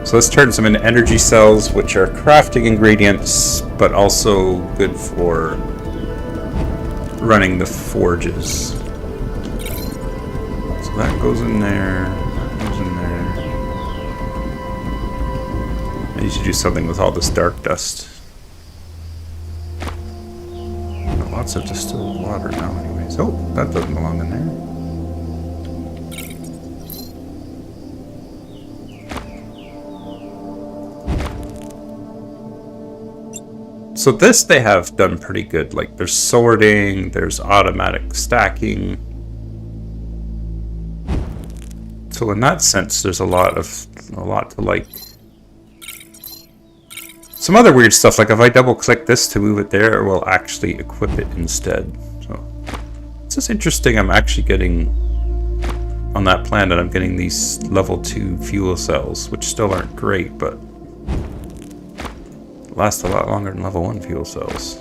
So let's turn some into energy cells, which are crafting ingredients, but also good for running the forges. So that goes in there. That goes in there. I need to do something with all this dark dust. Lots of distilled water now anyways. Oh, that doesn't belong in there. So this they have done pretty good. Like there's sorting, there's automatic stacking. So in that sense there's a lot to like. Some other weird stuff, like if I double click this to move it there, it will actually equip it instead. So it's just interesting. I'm actually getting, on that planet, I'm getting these level 2 fuel cells, which still aren't great, but last a lot longer than level 1 fuel cells.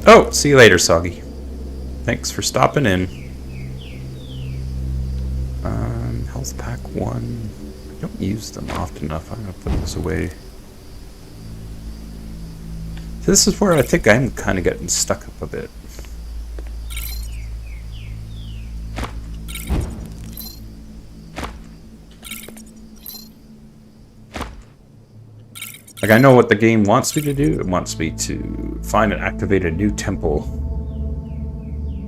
Oh, see you later, Soggy. Thanks for stopping in. Health pack 1. I don't use them often enough. I'm gonna put this away. So this is where I think I'm kind of getting stuck up a bit. Like, I know what the game wants me to do. It wants me to find and activate a new temple.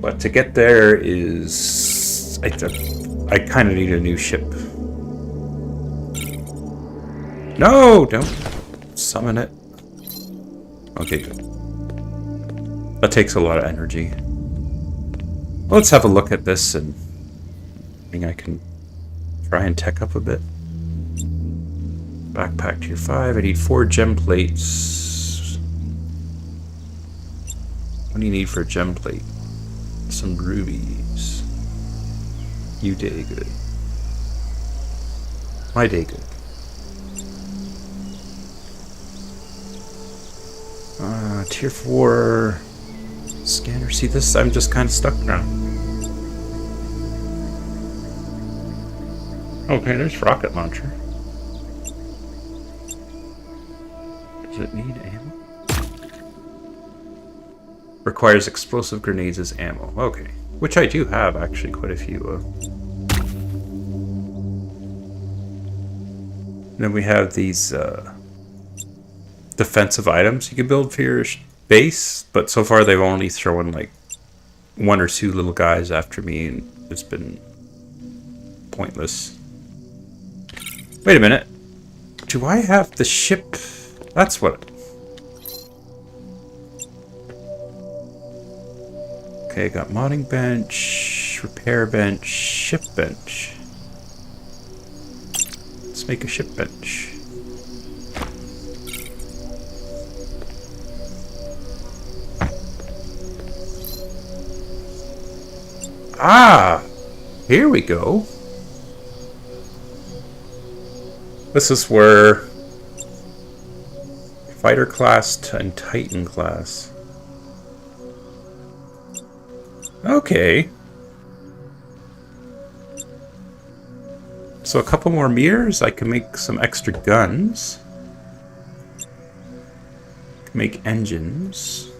But to get there is... I kind of need a new ship. No! Don't summon it. Okay, good. That takes a lot of energy. Well, let's have a look at this and... I think I can try and tech up a bit. Backpack tier 5. I need 4 gem plates. What do you need for a gem plate? Some rubies. You day good. My day good. Tier 4 scanner. See this? I'm just kind of stuck now. Okay, there's rocket launcher. Does it need ammo? Requires explosive grenades as ammo. Okay. Which I do have, actually, quite a few of. Then we have these defensive items you can build for your base, but so far they've only thrown like 1 or 2 little guys after me, and it's been pointless. Wait a minute. Do I have the ship? That's what... Okay, got modding bench, repair bench, ship bench. Let's make a ship bench. Ah! Here we go. This is where fighter class and Titan class. Okay. So a couple more mirrors, I can make some extra guns. Can make engines.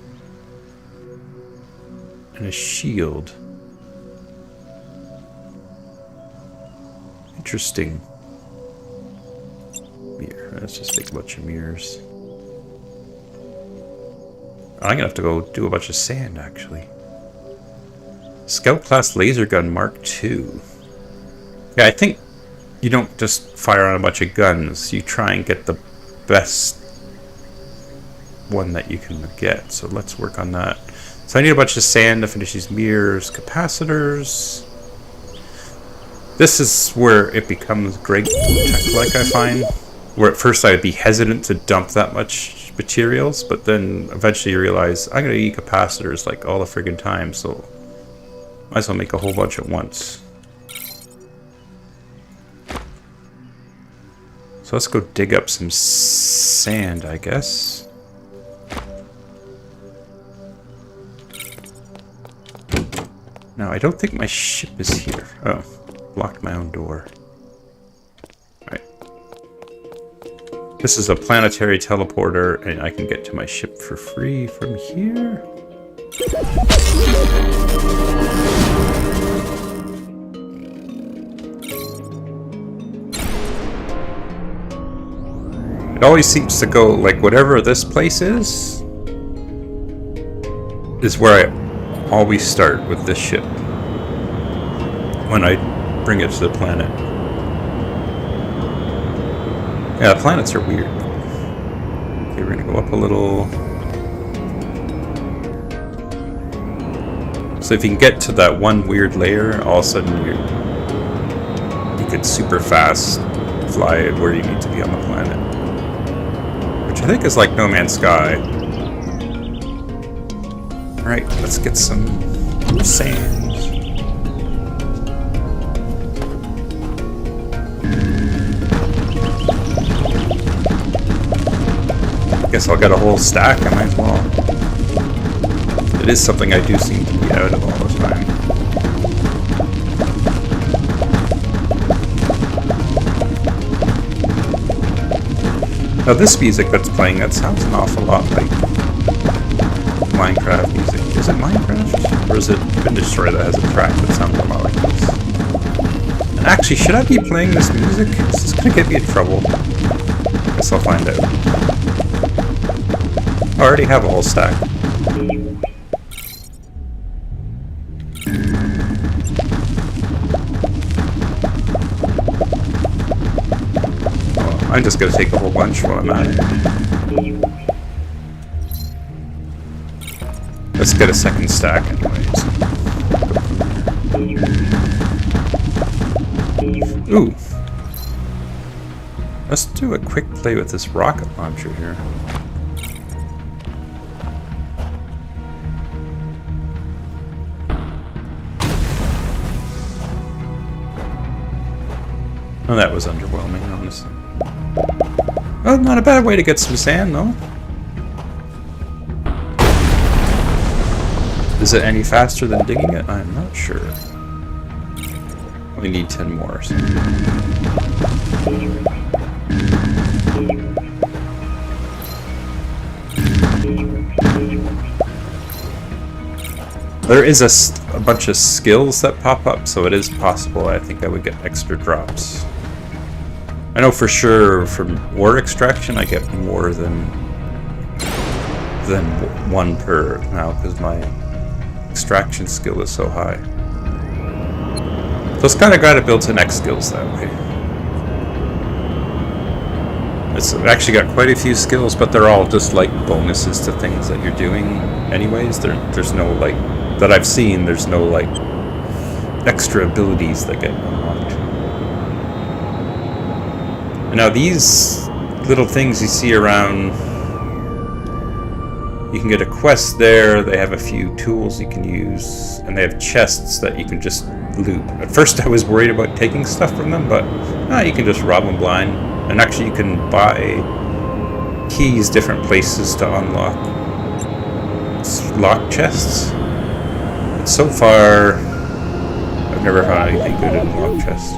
And a shield. Interesting. Mirror. Let's just make a bunch of mirrors. I'm gonna have to go do a bunch of sand, actually. Scout class laser gun Mark II. Yeah, I think you don't just fire on a bunch of guns. You try and get the best one that you can get. So let's work on that. So I need a bunch of sand to finish these mirrors. Capacitors. This is where it becomes great tech-like, I find. Where at first I would be hesitant to dump that much materials, but then eventually you realize I'm going to need capacitors like all the friggin' time, so might as well make a whole bunch at once. So let's go dig up some sand, I guess. No, I don't think my ship is here. Oh, blocked my own door. Right. This is a planetary teleporter, and I can get to my ship for free from here. It always seems to go, like, whatever this place is where I always start with this ship when I bring it to the planet. Yeah, planets are weird. Okay, we're gonna go up a little. So if you can get to that one weird layer, all of a sudden you could super fast fly where you need to be on the planet. Which I think is like No Man's Sky. Alright, let's get some sand. Guess I'll get a whole stack, I might as well. It is something I do seem to be out of all the time. Now this music that's playing, that sounds an awful lot like Minecraft music. Is it Minecraft? Or is it Been Destroyed that has a track that sounds a lot like this? And actually, should I be playing this music? Is this gonna get me in trouble? Guess I'll find out. I already have a whole stack. Well, I'm just gonna take a whole bunch while I'm at it. Let's get a second stack anyways. Ooh. Let's do a quick play with this rocket launcher here. Oh, that was underwhelming, honestly. Oh, not a bad way to get some sand, though. Is it any faster than digging it? I'm not sure. We need 10 more. So. There is a bunch of skills that pop up, so it is possible I think I would get extra drops. I know for sure from ore extraction I get more than one per now because my extraction skill is so high. So it's kind of got to build to next skills that way. It's actually got quite a few skills, but they're all just like bonuses to things that you're doing anyways. There's no like, that I've seen, there's no like extra abilities that get unlocked. And now these little things you see around, you can get a quest there, they have a few tools you can use, and they have chests that you can just loot. At first I was worried about taking stuff from them, but you can just rob them blind. And actually you can buy keys different places to unlock lock chests. But so far, I've never found anything good in lock chests.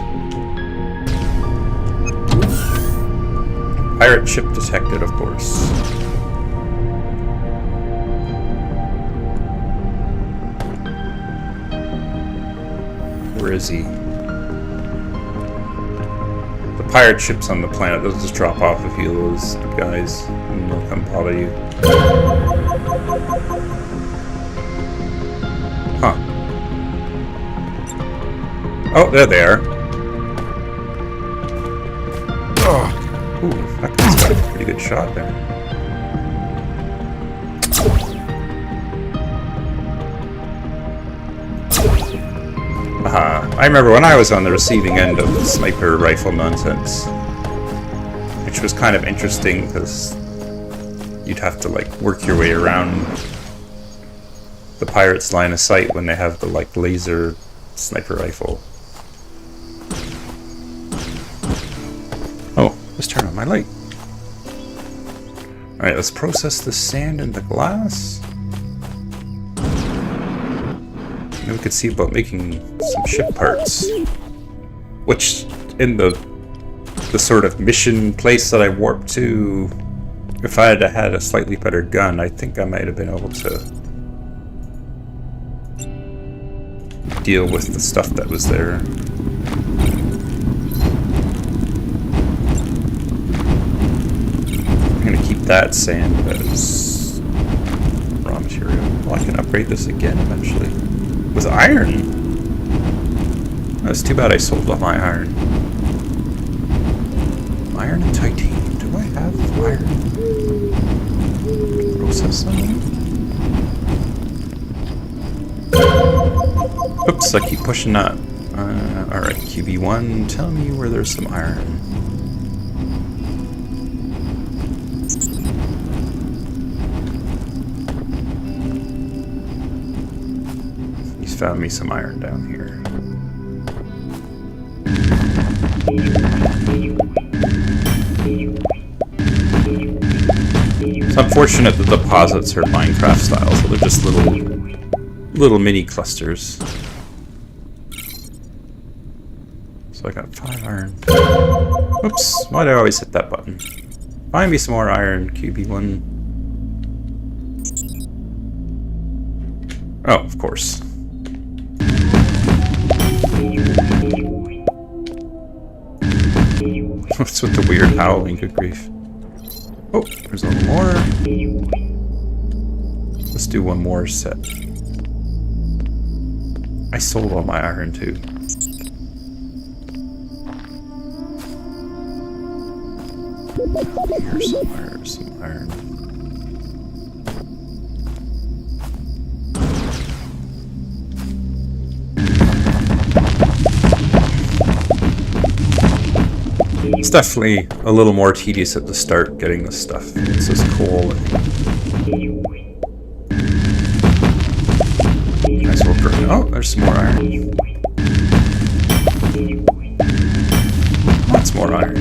Pirate ship detected, of course. Where is he? The pirate ships on the planet, they'll just drop off a few of those guys and they'll come follow you. Huh. Oh, there they are. Oh. Ooh, that guy's got a pretty good shot there. I remember when I was on the receiving end of the sniper rifle nonsense, which was kind of interesting because you'd have to like work your way around the pirates' line of sight when they have the like laser sniper rifle. Oh, let's turn on my light. Alright, let's process the sand and the glass. And we could see about making some ship parts. Which, in the sort of mission place that I warped to, if I had had a slightly better gun, I think I might have been able to deal with the stuff that was there. I'm gonna keep that sand as raw material. Well, I can upgrade this again eventually. With iron? That's too bad I sold off my iron. Iron and titanium. Do I have iron? Process something? Oops, I keep pushing that. Alright, QB1, tell me where there's some iron. He's found me some iron down here. It's unfortunate that the deposits are Minecraft style, so they're just little mini clusters. So I got 5 iron. Oops, why do I always hit that button? Find me some more iron, QB1. Oh, of course. What's with the weird howling? Good grief. Oh, there's a little more. Let's do one more set. I sold all my iron too. Here's some iron. It's definitely a little more tedious at the start getting this stuff. This is cool. Nice little burn. Oh, there's some more iron. Lots more iron.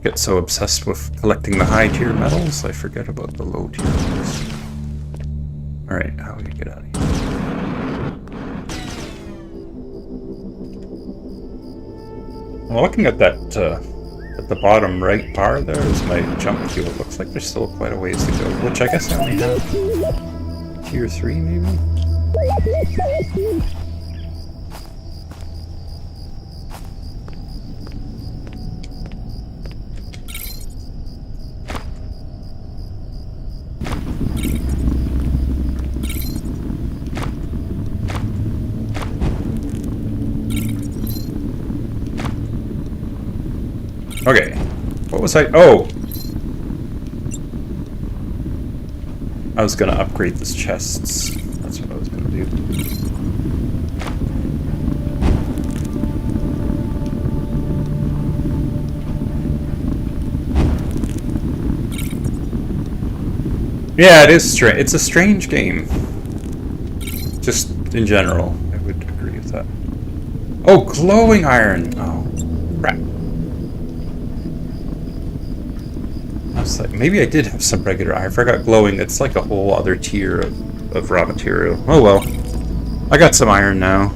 Get so obsessed with collecting the high tier metals, I forget about the low tier ones. Alright, how do we get out of here? Well, looking at that, at the bottom right bar there is my jump fuel. It looks like there's still quite a ways to go, which I guess I only have tier 3 maybe? Okay, what was I? Oh! I was gonna upgrade these chests. That's what I was gonna do. Yeah, it is strange. It's a strange game. Just in general, I would agree with that. Oh, glowing iron! Oh, crap. Like, maybe I did have some regular iron. I forgot glowing. It's like a whole other tier of raw material. Oh well. I got some iron now.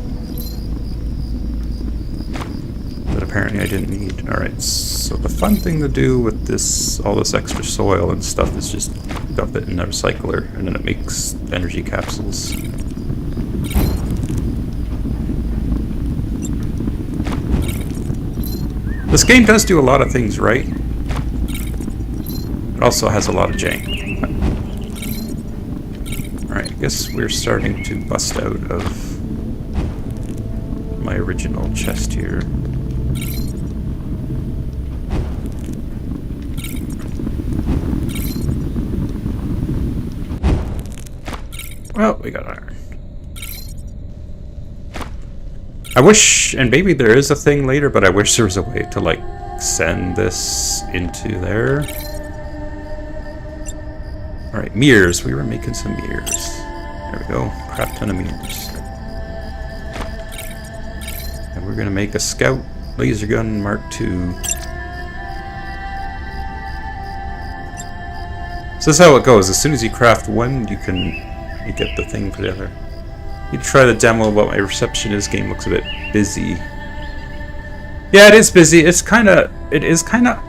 But apparently I didn't need. Alright, so the fun thing to do with this, all this extra soil and stuff is just dump it in a recycler and then it makes energy capsules. This game does do a lot of things right. It also has a lot of jank. Alright, I guess we're starting to bust out of my original chest here. Well, we got iron. I wish, and maybe there is a thing later, but I wish there was a way to, like, send this into there. Alright, mirrors. We were making some mirrors. There we go. Crap ton of mirrors. And we're gonna make a scout laser gun Mark II. So this is how it goes. As soon as you craft one, you get the thing for the other. You try the demo, but my reception in this game looks a bit busy. Yeah, it is busy. It is kind of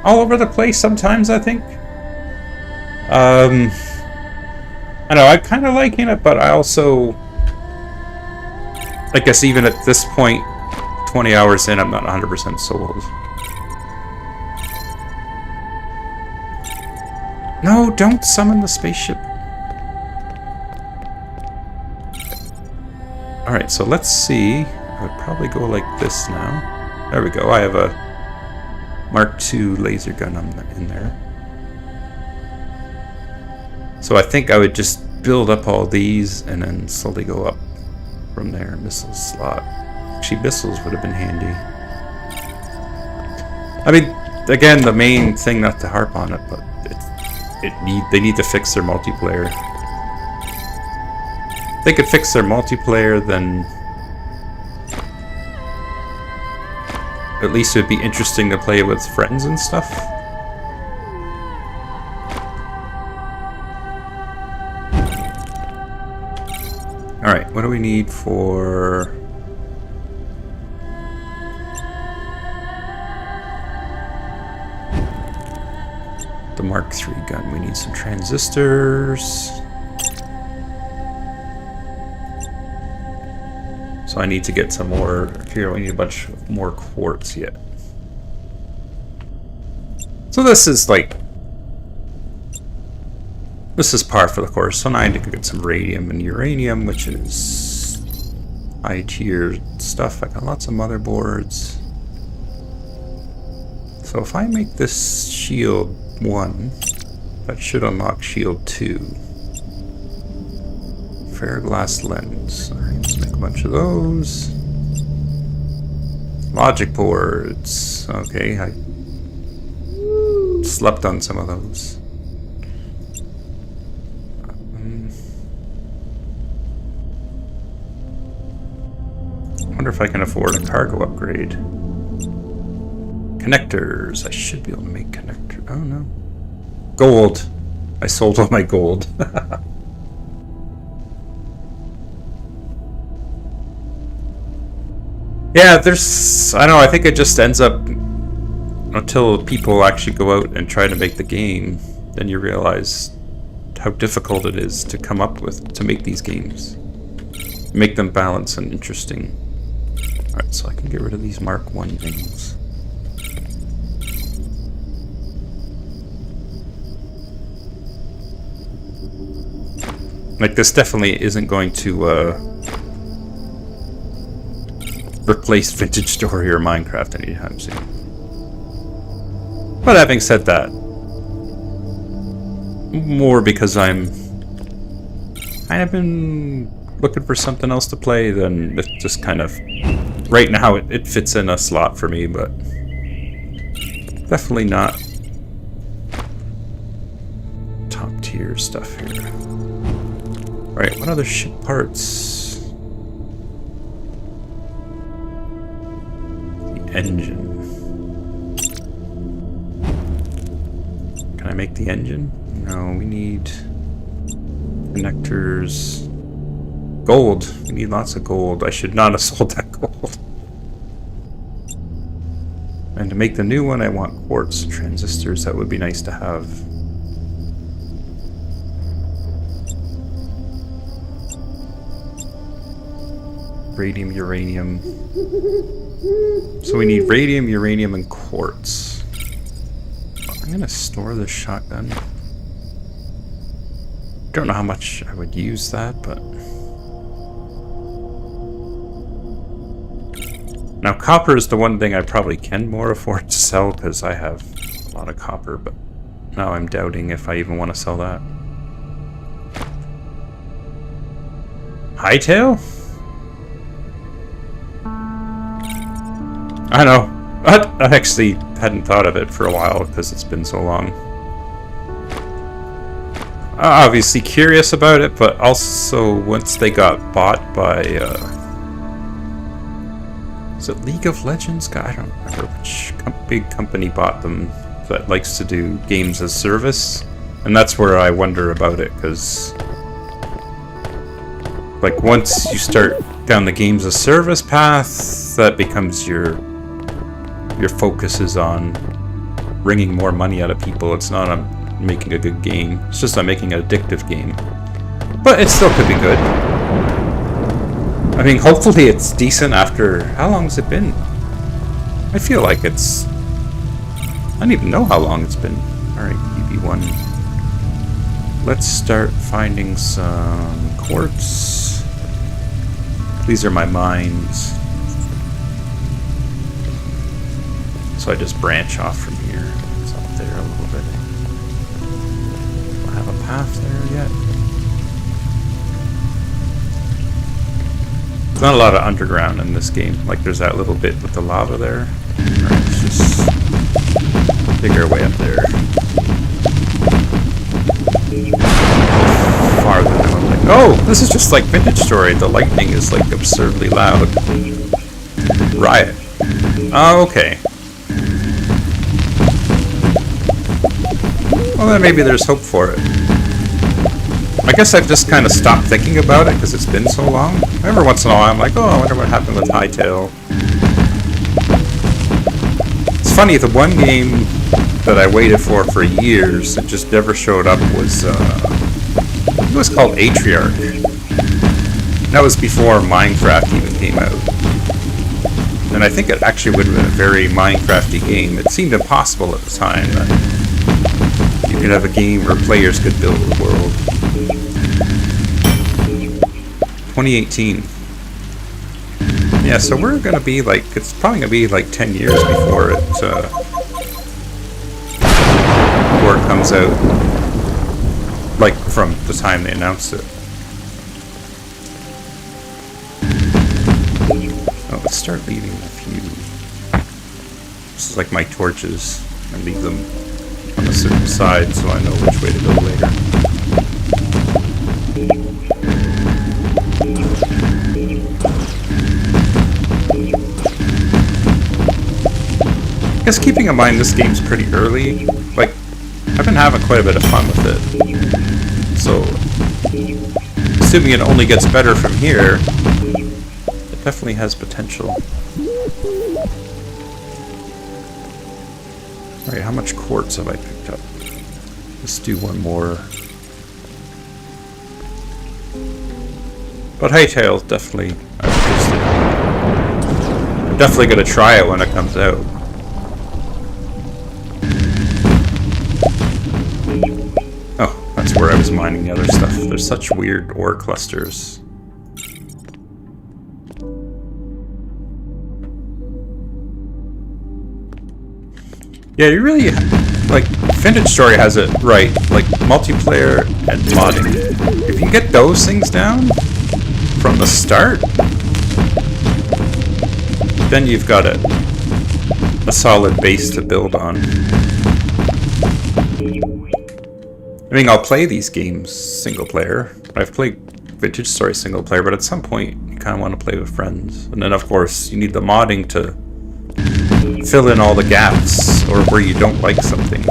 all over the place sometimes, I think. I know, I kind of liking it, but I also, I guess even at this point, 20 hours in, I'm not 100% sold. No, don't summon the spaceship. Alright, so let's see. I would probably go like this now. There we go. I have a Mark II laser gun in there. So I think I would just build up all these and then slowly go up from there. Missile slot. Actually, missiles would have been handy. I mean, again, the main thing, not to harp on it, but they need to fix their multiplayer. If they could fix their multiplayer, then at least it would be interesting to play with friends and stuff. Alright, what do we need for... the Mark III gun? We need some transistors. So I need to get some more. Here, we need a bunch more quartz yet. So this is like. This is par for the course. So now I need to get some radium and uranium, which is high tier stuff. I got lots of motherboards. So if I make this shield 1, that should unlock shield 2. Fair glass lens. Alright, let's make a bunch of those. Logic boards. Okay, I slept on some of those. I wonder if I can afford a cargo upgrade. Connectors. I should be able to make connectors. Oh no. Gold. I sold all my gold. Yeah, there's... I don't know, I think it just ends up... Until people actually go out and try to make the game, then you realize how difficult it is to come up with, to make these games. Make them balanced and interesting. Alright, so I can get rid of these Mark 1 things. Like, this definitely isn't going to, replace Vintage Story or Minecraft anytime soon. But having said that, more because I'm kind of been looking for something else to play than it just kind of... Right now it fits in a slot for me, but definitely not top tier stuff here. Right, what other ship parts? The engine. Can I make the engine? No, we need connectors. Gold. We need lots of gold. I should not have sold that gold. And to make the new one, I want quartz transistors. That would be nice to have. Radium, uranium. So we need radium, uranium, and quartz. I'm gonna store this shotgun. Don't know how much I would use that, but... Now copper is the one thing I probably can more afford to sell, because I have a lot of copper, but now I'm doubting if I even want to sell that. Hightail? I know. I actually hadn't thought of it for a while because it's been so long. Obviously curious about it, but also once they got bought by, is it League of Legends? God, I don't remember which big company bought them that likes to do games as service. And that's where I wonder about it, because like once you start down the games as service path, that becomes your focus is on wringing more money out of people. It's not on making a good game. It's just on making an addictive game. But it still could be good. I mean, hopefully it's decent after... How long has it been? I feel like it's... I don't even know how long it's been. Alright, EB1. Let's start finding some quartz. These are my mines. So I just branch off from here. It's up there a little bit. Do I have a path there yet? There's not a lot of underground in this game. Like there's that little bit with the lava there. Alright, let's just dig our way up there. Farther than I'm like, oh, this is just like Vintage Story. The lightning is like absurdly loud. Riot. Oh, okay. Well, then maybe there's hope for it. I guess I've just kind of stopped thinking about it because it's been so long. Every once in a while I'm like, oh, I wonder what happened with Hightail. It's funny, the one game that I waited for years and just never showed up was, it was called Atriarch. That was before Minecraft even came out. And I think it actually would have been a very Minecrafty game. It seemed impossible at the time that you could have a game where players could build a world. 2018. Yeah, so we're gonna be like, it's probably gonna be like 10 years before it comes out. Like from the time they announced it. Oh, let's start leaving a few. This is like my torches. I leave them on a certain side so I know which way to go later. I guess keeping in mind this game's pretty early, like, I've been having quite a bit of fun with it. So, assuming it only gets better from here, it definitely has potential. Alright, how much quartz have I picked up? Let's do one more. But Hightail's definitely interesting. I'm definitely going to try it when it comes out. Oh, that's where I was mining the other stuff. There's such weird ore clusters. Yeah, you really, like, Vintage Story has it right, like, multiplayer and modding. If you get those things down from the start, then you've got a solid base to build on. I mean, I'll play these games single player. I've played Vintage Story single player, but at some point you kind of want to play with friends. And then, of course, you need the modding to fill in all the gaps or where you don't like something.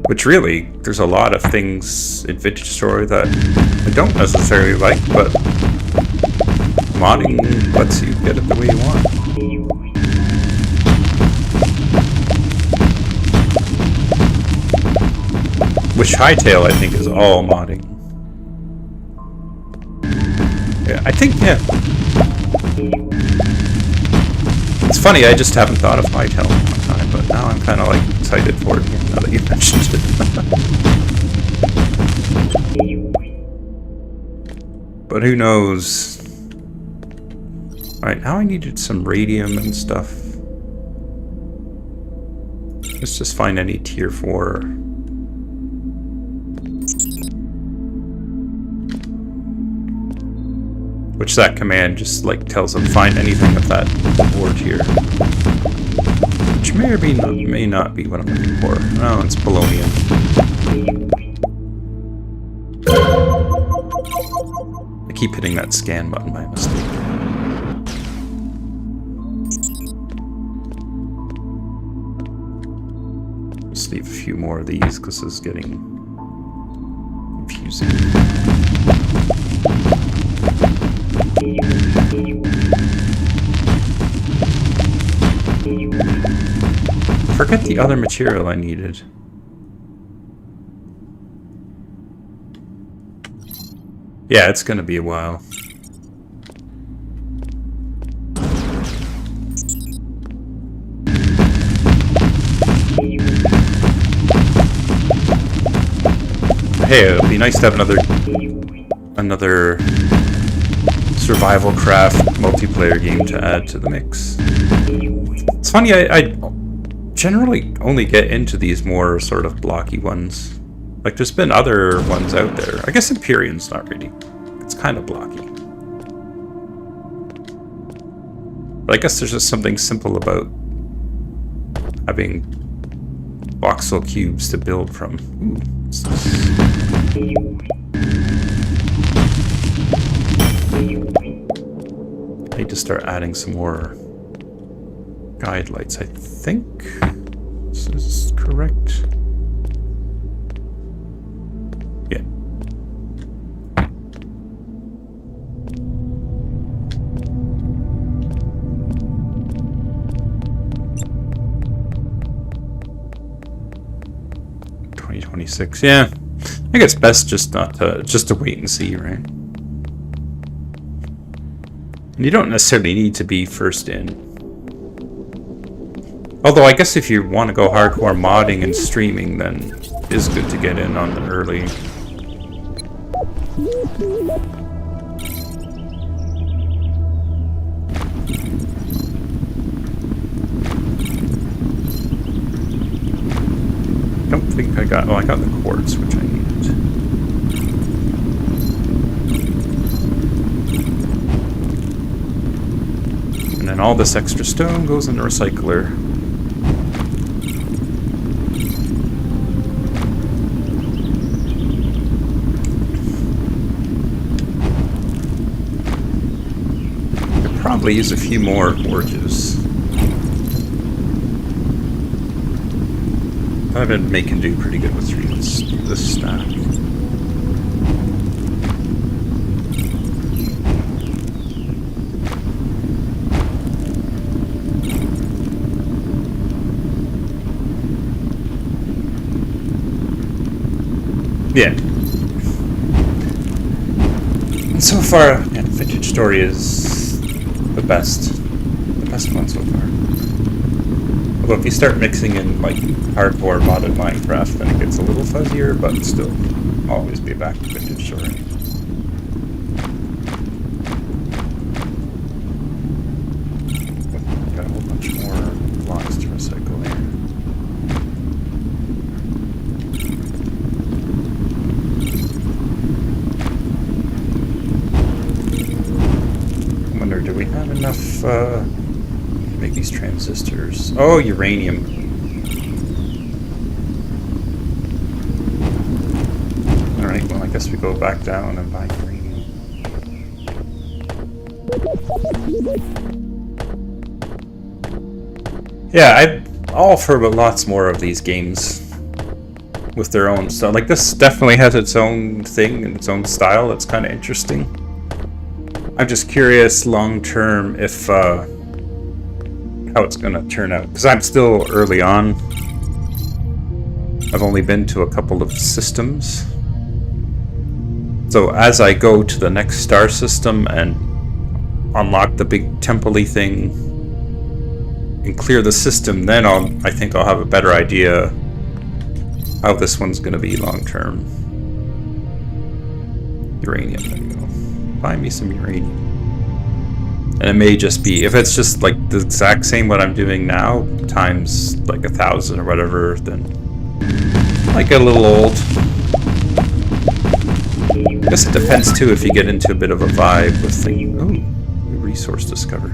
Which really, there's a lot of things in Vintage Story that I don't necessarily like, but modding lets you get it the way you want. Which Hightail, I think, is all modding. Yeah, I think, yeah. It's funny, I just haven't thought of Hightail in a long time, but now I'm kind of like excited for it again, now that you mentioned it. But who knows? Alright, now I needed some radium and stuff. Let's just find any tier 4. Which that command just like tells them find anything of that ore tier. Which may or may not be what I'm looking for. No, it's polonium. I keep hitting that scan button by mistake. Just leave a few more of these because this is getting confusing. Forget the other material I needed. Yeah, it's gonna be a while. Hey, it'll be nice to have another survival craft multiplayer game to add to the mix. It's funny, I generally only get into these more sort of blocky ones. Like, there's been other ones out there. I guess Empyrean's not really. It's kind of blocky. But I guess there's just something simple about having voxel cubes to build from. Ooh, what's this? I need to start adding some more guide lights, I think. This is correct. Yeah. $2026, yeah. I think it's best just not to wait and see, right? And you don't necessarily need to be first in. Although I guess if you want to go hardcore modding and streaming, then it is good to get in on the early. I don't think I got... Oh, I got the quartz, which I needed. And then all this extra stone goes in the recycler. Could probably use a few more forges. I've been making do pretty good with this stack. Yeah. And so far, yeah, Vintage Story is the best one so far. Although if you start mixing in like hardcore modded Minecraft, then it gets a little fuzzier, but still always be back to Vintage Story. Got a whole bunch more blocks to recycle here. I wonder, do we have enough make these transistors? Oh, uranium. Alright, well I guess we go back down and buy uranium. Yeah, I'm all for lots more of these games with their own stuff. Like this definitely has its own thing and its own style. It's kind of interesting. I'm just curious long term if how it's gonna turn out, because I'm still early on. I've only been to a couple of systems. So as I go to the next star system and unlock the big temple-y thing and clear the system, then I think I'll have a better idea how this one's gonna be long term. Uranium, there you go. Find me some uranium. And it may just be, if it's just like the exact same what I'm doing now, times like 1,000 or whatever, then I get a little old. I guess it depends too if you get into a bit of a vibe with thinking, oh, new resource discovered.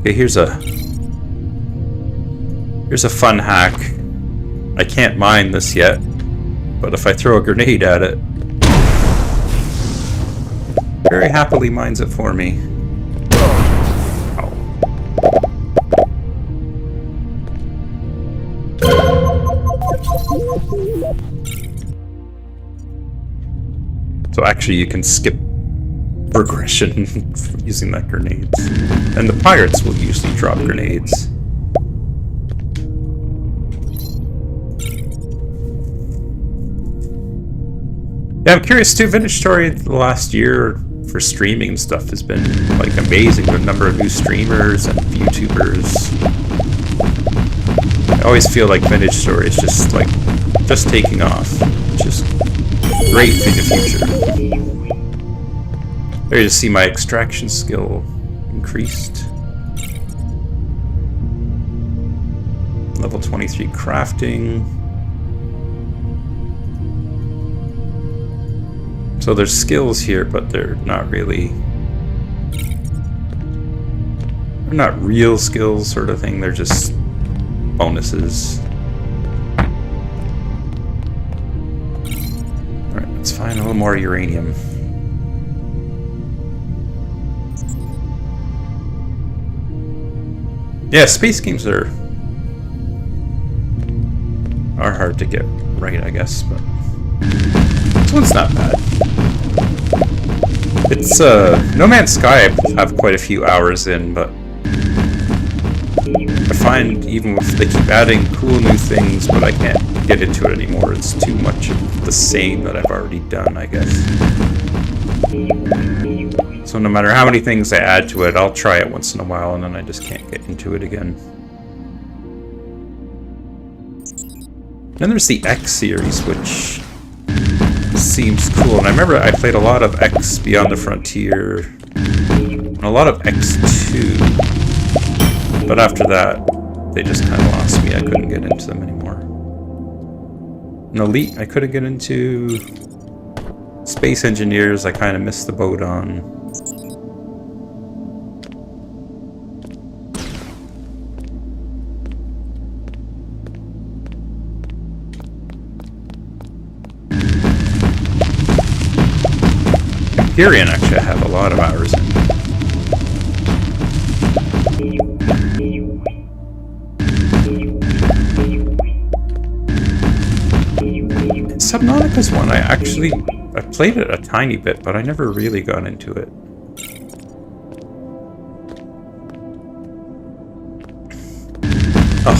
Okay, here's a fun hack. I can't mine this yet, but if I throw a grenade at it, very happily mines it for me. So actually you can skip progression using that grenades. And the pirates will usually drop grenades. Yeah, I'm curious too. Vintage Story the last year for streaming and stuff has been like amazing. The number of new streamers and YouTubers. I always feel like Vintage Story is just like taking off. Just great for the future. There you see my extraction skill increased. Level 23 crafting. So there's skills here, but they're not really... They're not real skills sort of thing, they're just bonuses. Alright, let's find a little more uranium. Yeah, space games are hard to get right, I guess, but this one's not bad. It's No Man's Sky I have quite a few hours in, but I find even if they keep adding cool new things, but I can't get into it anymore, it's too much of the same that I've already done, I guess. So no matter how many things I add to it, I'll try it once in a while and then I just can't get into it again. Then there's the X series, which seems cool. And I remember I played a lot of X Beyond the Frontier and a lot of X2. But after that, they just kind of lost me. I couldn't get into them anymore. And Elite, I couldn't get into. Space Engineers, I kind of missed the boat on. Empyrean, actually, I have a lot of hours in. Subnautica's one, I played it a tiny bit, but I never really got into it. Oh.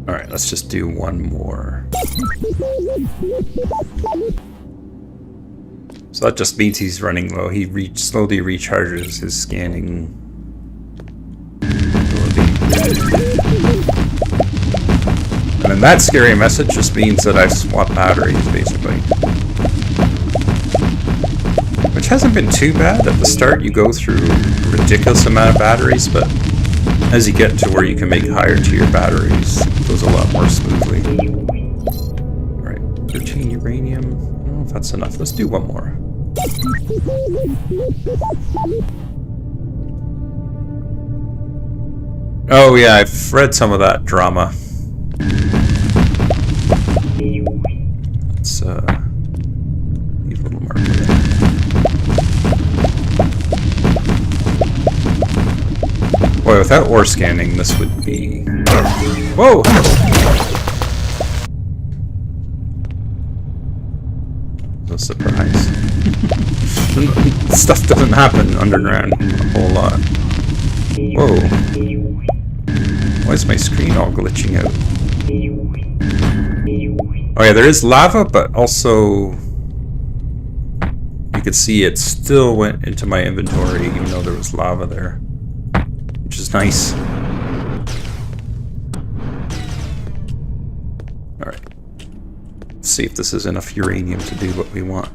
Alright, let's just do one more. So that just means he's running low. He slowly recharges his scanning ability. And then that scary message just means that I've swapped batteries, basically. Which hasn't been too bad. At the start you go through a ridiculous amount of batteries, but as you get to where you can make higher tier batteries, it goes a lot more smoothly. Alright, 13 uranium. I don't know if that's enough. Let's do one more. Oh yeah, I've read some of that drama. Let's leave a little mark there. Boy, without ore scanning, this would be... Whoa! A surprise. Stuff doesn't happen underground a whole lot. Whoa. Why is my screen all glitching out? Oh yeah, there is lava, but also... You could see it still went into my inventory, even though there was lava there. Which is nice. Alright. Let's see if this is enough uranium to do what we want.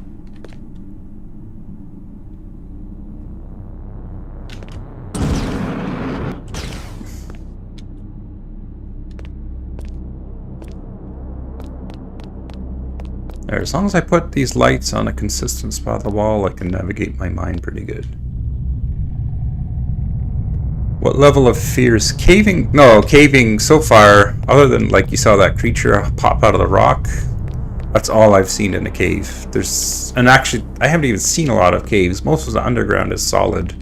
There, as long as I put these lights on a consistent spot of the wall, I can navigate my mind pretty good. What level of fear is caving? No, caving so far, other than like you saw that creature pop out of the rock, that's all I've seen in a cave. And actually, I haven't even seen a lot of caves. Most of the underground is solid.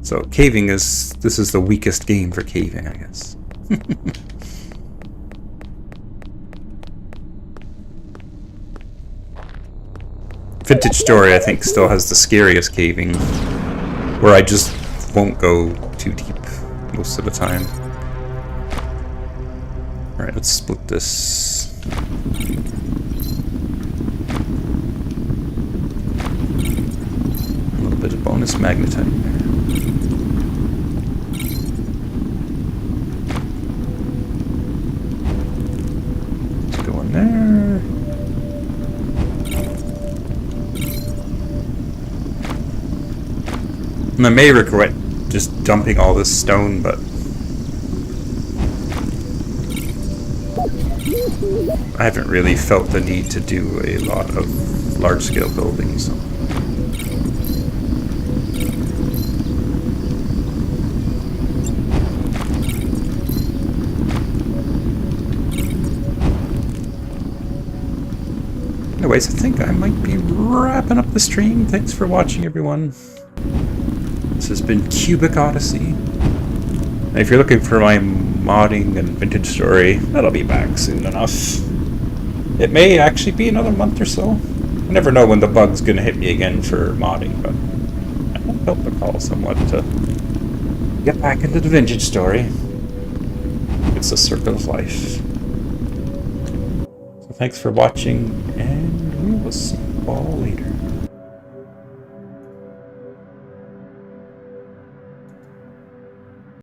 So caving this is the weakest game for caving, I guess. Vintage Story, I think, still has the scariest caving, where I just won't go too deep most of the time. Alright, let's split this. A little bit of bonus magnetite there. Let's go in there. And I may regret just dumping all this stone, but I haven't really felt the need to do a lot of large-scale buildings. Anyways, I think I might be wrapping up the stream. Thanks for watching, everyone. This has been Cubic Odyssey. And if you're looking for my modding and Vintage Story, that'll be back soon enough. It may actually be another month or so. I never know when the bug's gonna hit me again for modding, but I felt the call somewhat to get back into the Vintage Story. That's the circle of life. So thanks for watching, and we will see you all later.